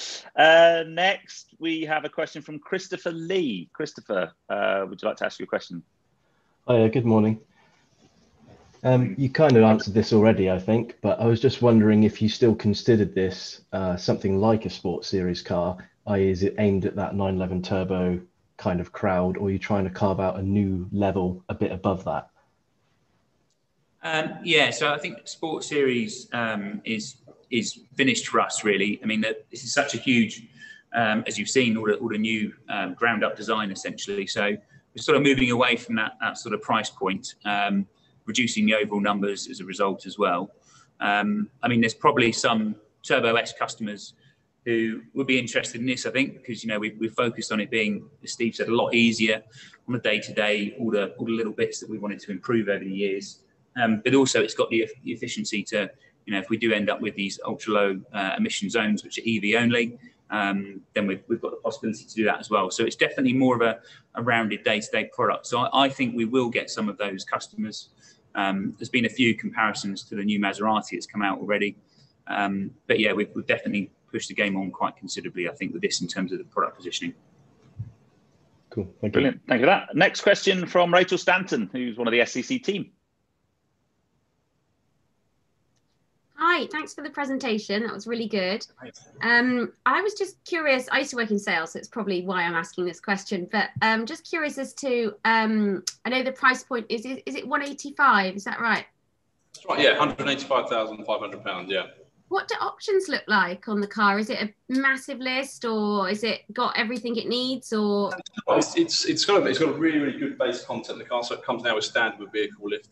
Next, we have a question from Christopher Lee. Christopher, would you like to ask your question? Hi, good morning. You kind of answered this already, I think, but I was just wondering if you still considered this something like a Sports Series car, i.e. is it aimed at that 911 turbo kind of crowd, or are you trying to carve out a new level a bit above that? Yeah, so I think Sports Series is finished for us, really. I mean, this is such a huge, as you've seen, all the new ground-up design, essentially. So we're sort of moving away from that sort of price point, reducing the overall numbers as a result as well. I mean, there's probably some Turbo S customers who would be interested in this, I think, because, you know, we've focused on it being, as Steve said, a lot easier on the day-to-day, all the little bits that we wanted to improve over the years. But also it's got the efficiency to, you know, if we do end up with these ultra low emission zones, which are EV only, then we've got the possibility to do that as well. So it's definitely more of a rounded day-to-day product. So I think we will get some of those customers. There's been a few comparisons to the new Maserati that's come out already. But yeah, we've definitely pushed the game on quite considerably, I think, with this in terms of the product positioning. Cool. Thank you. Brilliant. Thank you for that. Next question from Rachel Stanton, who's one of the SCC team. Hi, thanks for the presentation. That was really good. I was just curious. I used to work in sales, so it's probably why I'm asking this question. But just curious as to, I know the price point is it 185? Is that right? That's right. Yeah, £185,500. Yeah. What do options look like on the car? Is it a massive list, or is it got everything it needs? Or it's got a really good base content. The car, so it comes now with standard with vehicle lift.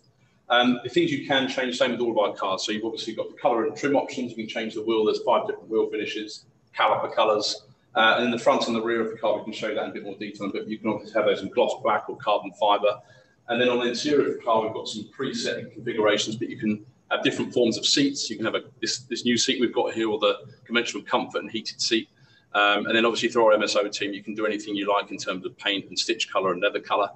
The things you can change, same with all of our cars. So you've obviously got the colour and trim options. You can change the wheel. There's 5 different wheel finishes, caliper colours, and in the front and the rear of the car, we can show you that in a bit more detail. But you can obviously have those in gloss black or carbon fibre. And then on the interior of the car, we've got some preset configurations, but you can have different forms of seats. You can have this new seat we've got here, or the conventional comfort and heated seat. And then obviously through our MSO team, you can do anything you like in terms of paint and stitch colour and leather colour.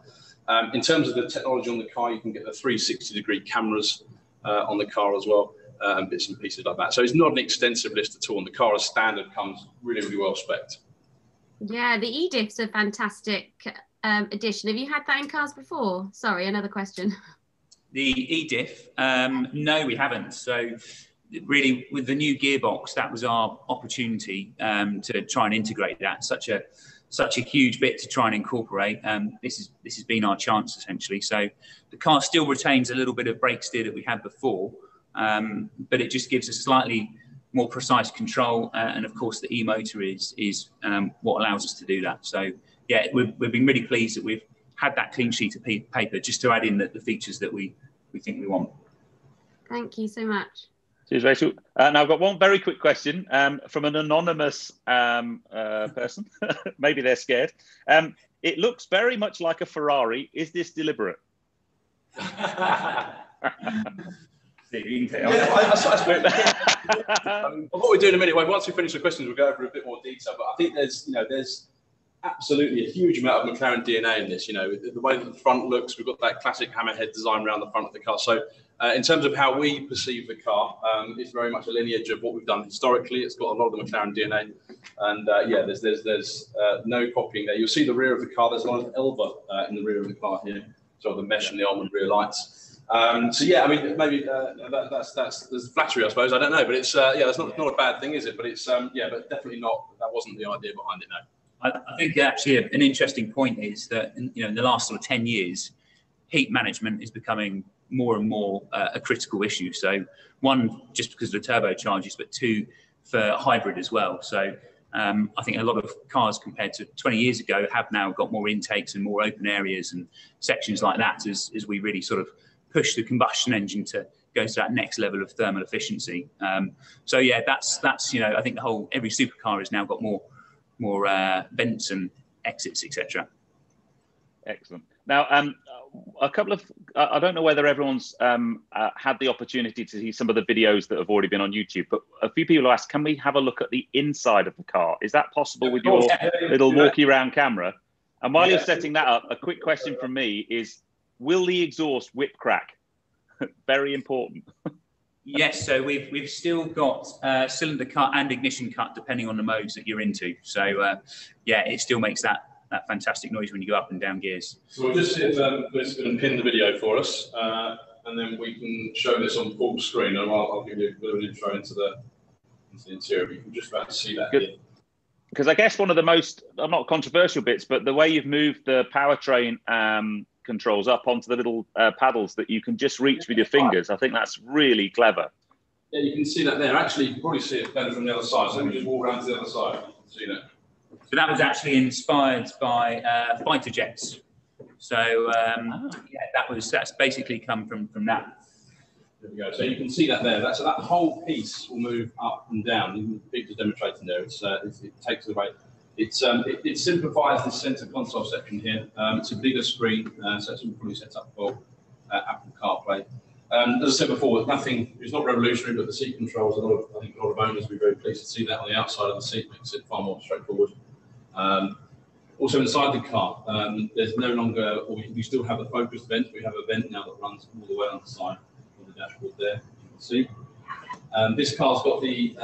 In terms of the technology on the car, you can get the 360-degree cameras on the car as well, and bits and pieces like that. So it's not an extensive list at all, and the car as standard comes really well spec'd. Yeah, the E-Diff's a fantastic addition. Have you had that in cars before? Sorry, another question. The E-Diff, no, we haven't. So really, with the new gearbox, that was our opportunity to try and integrate that. Such a huge bit to try and incorporate. This has been our chance, essentially. So the car still retains a little bit of brake steer that we had before, but it just gives us slightly more precise control. And of course, the e-motor is what allows us to do that. So yeah, we've been really pleased that we've had that clean sheet of paper just to add in the features that we think we want. Thank you so much. Cheers, Rachel. Now I've got one very quick question from an anonymous person. Maybe they're scared. It looks very much like a Ferrari. Is this deliberate? What we'll do in a minute, once we finish the questions, we'll go over a bit more detail. But I think there's absolutely a huge amount of McLaren DNA in this. You know, the way that the front looks, we've got that classic hammerhead design around the front of the car. So in terms of how we perceive the car, it's very much a lineage of what we've done historically. It's got a lot of the McLaren DNA, and yeah, there's no copying there. You'll see the rear of the car. There's a lot of Elva in the rear of the car here, so the mesh and the almond rear lights. So yeah, I mean, maybe there's flattery, I suppose. I don't know, but it's yeah, that's not a bad thing, is it? But it's yeah, but definitely not. That wasn't the idea behind it. No. I think actually an interesting point is that in the last sort of 10 years, heat management is becoming more and more a critical issue. So one, just because of the turbochargers, but two, for hybrid as well. So I think a lot of cars compared to 20 years ago have now got more intakes and more open areas and sections like that as we really sort of push the combustion engine to go to that next level of thermal efficiency. So yeah, that's I think every supercar has now got more vents and exits, etc. Excellent. Now, a couple of, I don't know whether everyone's had the opportunity to see some of the videos that have already been on YouTube, but a few people asked, can we have a look at the inside of the car? Is that possible with your little walkie around camera? And while you're setting that up, a quick question from me is, will the exhaust whip crack? Very important. Yes, so we've still got cylinder cut and ignition cut depending on the modes that you're into. So yeah, it still makes that fantastic noise when you go up and down gears. So we'll just see if Liz can pin the video for us, and then we can show this on full screen, and I'll give you a bit of an intro into the interior. You can just about see that here. Because I guess one of the most, not controversial bits, but the way you've moved the powertrain controls up onto the little paddles that you can just reach with your fingers. I think that's really clever. Yeah, you can see that there. Actually, you can probably see it better from the other side. So let me just walk around to the other side. See that. So that was actually inspired by fighter jets. So yeah, that's basically come from that. There we go. So you can see that there. So that whole piece will move up and down. You can just demonstrating there. It takes it away. It simplifies the centre console section here. It's a bigger screen, so it's probably set up for Apple CarPlay. As I said before, it's not revolutionary, but the seat controls, I think a lot of owners will be very pleased to see that on the outside of the seat, makes it far more straightforward. Also inside the car, there's no longer, or we still have a focused vent. We have a vent now that runs all the way on the side of the dashboard there, you can see. This car's got the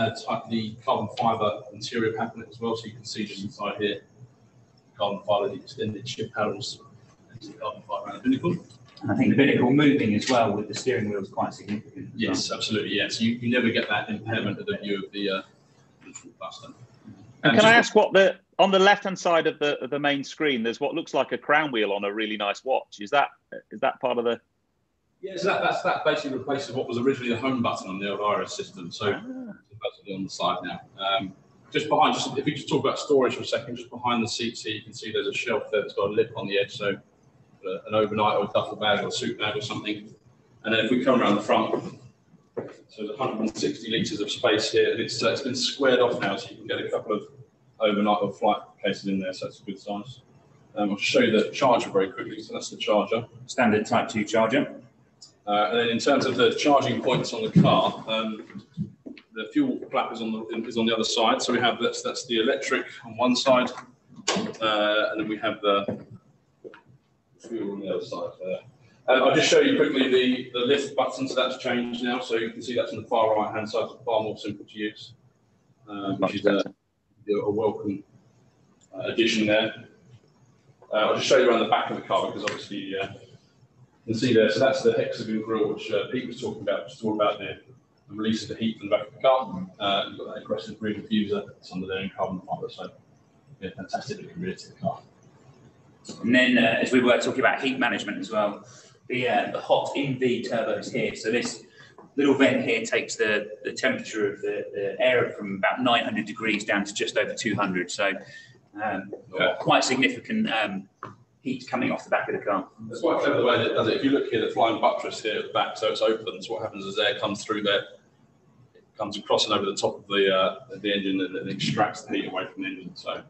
carbon fibre interior pattern as well, so you can see just inside here, carbon fibre, the extended shift paddles, and the carbon fibre around the binnacle. And I think the binnacle moving as well with the steering wheel is quite significant. Yes, absolutely, yes. You never get that impairment of the view of the buster. And can I ask on the left-hand side of the main screen, there's what looks like a crown wheel on a really nice watch. Is that part of the? Yeah, so that basically replaces what was originally the home button on the old Iris system. So it's basically on the side now. Just behind, if we just talk about storage for a second, just behind the seats here, you can see there's a shelf there that's got a lip on the edge, so an overnight or a duffel bag or a suit bag or something. And then if we come around the front, so there's 160 litres of space here, and it's been squared off now, so you can get a couple of overnight or flight cases in there, so that's a good size. I'll show you the charger very quickly. So that's the charger. Standard Type 2 charger. And then in terms of the charging points on the car, the fuel flap is on the other side. So we have that's the electric on one side, and then we have the fuel on the other side there. I'll just show you quickly the lift button. So that's changed now. So you can see that's on the far right hand side. It's far more simple to use, which is a welcome addition there. I'll just show you around the back of the car because obviously you can see there. So that's the hexagon grille, which Pete was talking about, which is all about the release of the heat from the back of the car. You've got that aggressive green diffuser that's under there in carbon fibre. So yeah, fantastic looking rear to the car. And then as we were talking about heat management as well, the hot in-V turbos here. So this little vent here takes the temperature of the air from about 900 degrees down to just over 200. So quite significant heat coming off the back of the car. That's quite clever the way that it does it. If you look here, the flying buttress here at the back, so it's open. So what happens is air comes through there, it comes across and over the top of the engine and extracts the heat away from the engine. So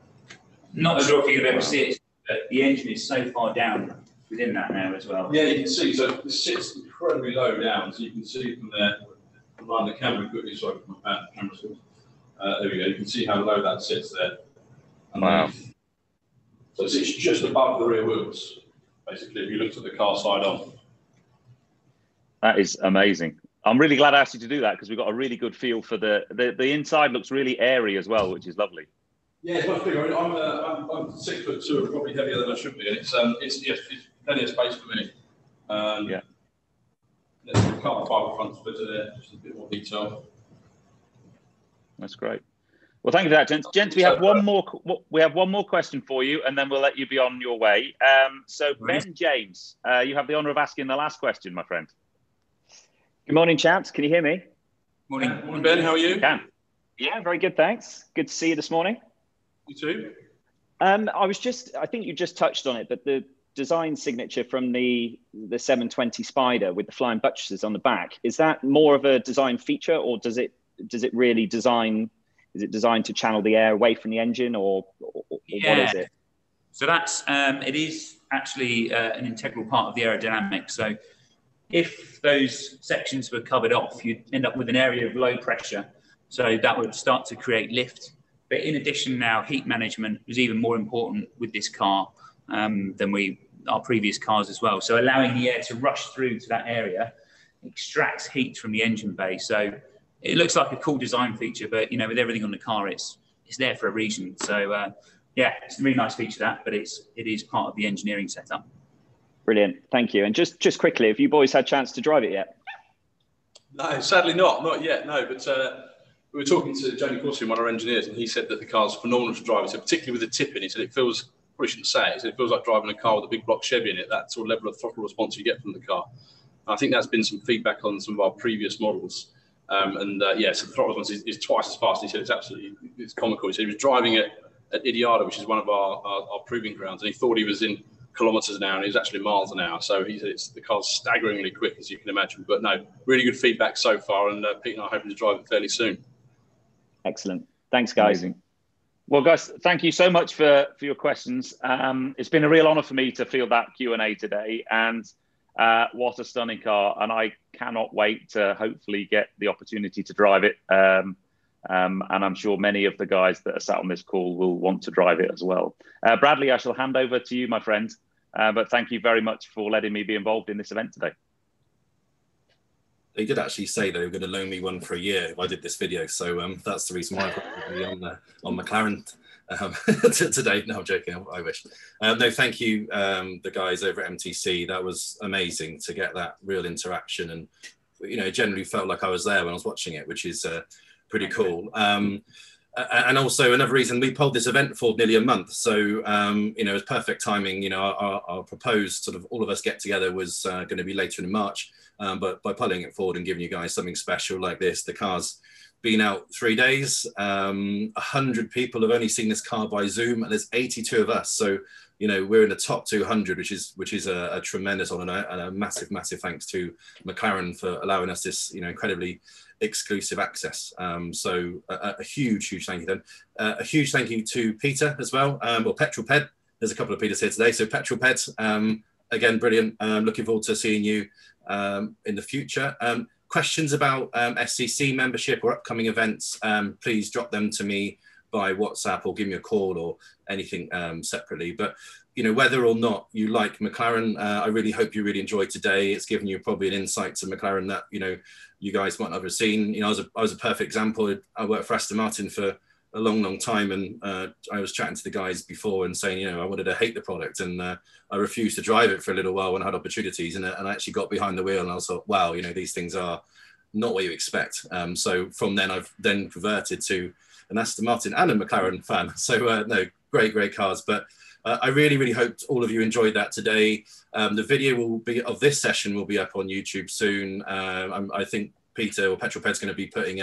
not sure if you've ever seen it, but the engine is so far down within that now as well. Yeah, you can see. So it sits incredibly low down, so you can see from there. Run the camera quickly, sorry for my bad camera skills. There we go. You can see how low that sits there. Wow. So it sits just above the rear wheels, basically, if you looked at the car side on. That is amazing. I'm really glad I asked you to do that because we've got a really good feel for the inside looks really airy as well, which is lovely. Yeah, it's much bigger. I'm 6'2", probably heavier than I should be, and it's plenty of space for me. Yeah. There's a carbon fibre front splitter there, just a bit more detail. That's great. Well, thank you for that, gents. Gents, we have one more question for you, and then we'll let you be on your way. So, Ben James, you have the honour of asking the last question, my friend. Good morning, chaps. Can you hear me? Morning. Morning, Ben. How are you? Yeah, very good, thanks. Good to see you this morning. You too. I think you just touched on it, but the design signature from the 720 Spider with the flying buttresses on the back, is that more of a design feature, or does it really design? Is it designed to channel the air away from the engine, or what is it? So that's it is actually an integral part of the aerodynamics. So if those sections were covered off, you'd end up with an area of low pressure. So that would start to create lift. But in addition, now heat management is even more important with this car than our previous cars as well. So allowing the air to rush through to that area extracts heat from the engine bay. So it looks like a cool design feature, but with everything on the car, it's there for a reason. So yeah, it's a really nice feature but it is part of the engineering setup. Brilliant, thank you. And just quickly, have you boys had a chance to drive it yet? No, sadly not yet. No, but we were talking to Jamie Corsi, one of our engineers, and he said that the car's phenomenal to drive. So particularly with the tipping, he said it feels. Probably shouldn't say it. He said it feels like driving a car with a big block Chevy in it. That sort of level of throttle response you get from the car. I think that's been some feedback on some of our previous models. So the throttle response is twice as fast. He said it's comical. He said he was driving it at Idiada, which is one of our proving grounds, and he thought he was in kilometres an hour, and he was actually miles an hour. So he said the car's staggeringly quick, as you can imagine. But no, really good feedback so far, and Pete and I are hoping to drive it fairly soon. Excellent. Thanks, guys. Amazing. Well, guys, thank you so much for your questions. It's been a real honour for me to field that Q&A today, and what a stunning car. And I cannot wait to hopefully get the opportunity to drive it. And I'm sure many of the guys that are sat on this call will want to drive it as well. Bradley, I shall hand over to you, my friend. But thank you very much for letting me be involved in this event today. They did actually say they were going to loan me one for a year if I did this video. So that's the reason why I'm probably on McLaren today. No, I'm joking. I wish. No, thank you, the guys over at MTC. That was amazing to get that real interaction, and generally felt like I was there when I was watching it, which is pretty cool. And also another reason, we pulled this event for nearly a month. So, it was perfect timing. Our proposed sort of all of us get together was going to be later in March. But by pulling it forward and giving you guys something special like this, the car's been out 3 days. 100 people have only seen this car by Zoom, and there's 82 of us. So, we're in the top 200, which is a tremendous honor, and a massive, massive thanks to McLaren for allowing us this, incredibly exclusive access. So a huge, huge thank you then. A huge thank you to Peter as well, or Petrol Ped. There's a couple of Peters here today. So Petrol Ped, again, brilliant. Looking forward to seeing you in the future. Questions about SCC membership or upcoming events, please drop them to me by WhatsApp or give me a call or anything separately. But whether or not you like McLaren, I really hope you really enjoyed today. It's given you probably an insight to McLaren that you guys might not have seen. I was a perfect example. I worked for Aston Martin for a long, long time, and I was chatting to the guys before and saying, I wanted to hate the product, and I refused to drive it for a little while when I had opportunities, and I actually got behind the wheel, and I thought, wow, these things are not what you expect. So from then, I've then converted to an Aston Martin and a McLaren fan. So no, great cars. But I really, really hope all of you enjoyed that today. The video of this session will be up on YouTube soon. I think Peter or Petrol Ped's going to be putting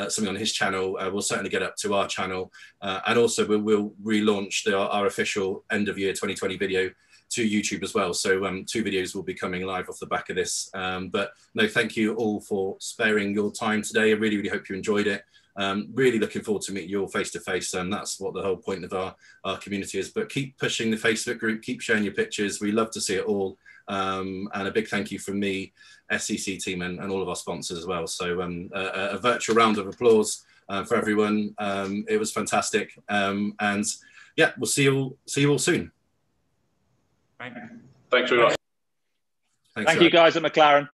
something on his channel. We'll certainly get up to our channel. And also we'll relaunch our official end of year 2020 video to YouTube as well. So 2 videos will be coming live off the back of this. But no, thank you all for sparing your time today. I really, really hope you enjoyed it. Really looking forward to meeting you all face to face, and that's what the whole point of our community is. But keep pushing the Facebook group, keep sharing your pictures. We love to see it all. And a big thank you from me, SCC team, and all of our sponsors as well. So a virtual round of applause for everyone. It was fantastic. And yeah, we'll see you all soon. Thanks very much. Thank you guys at McLaren.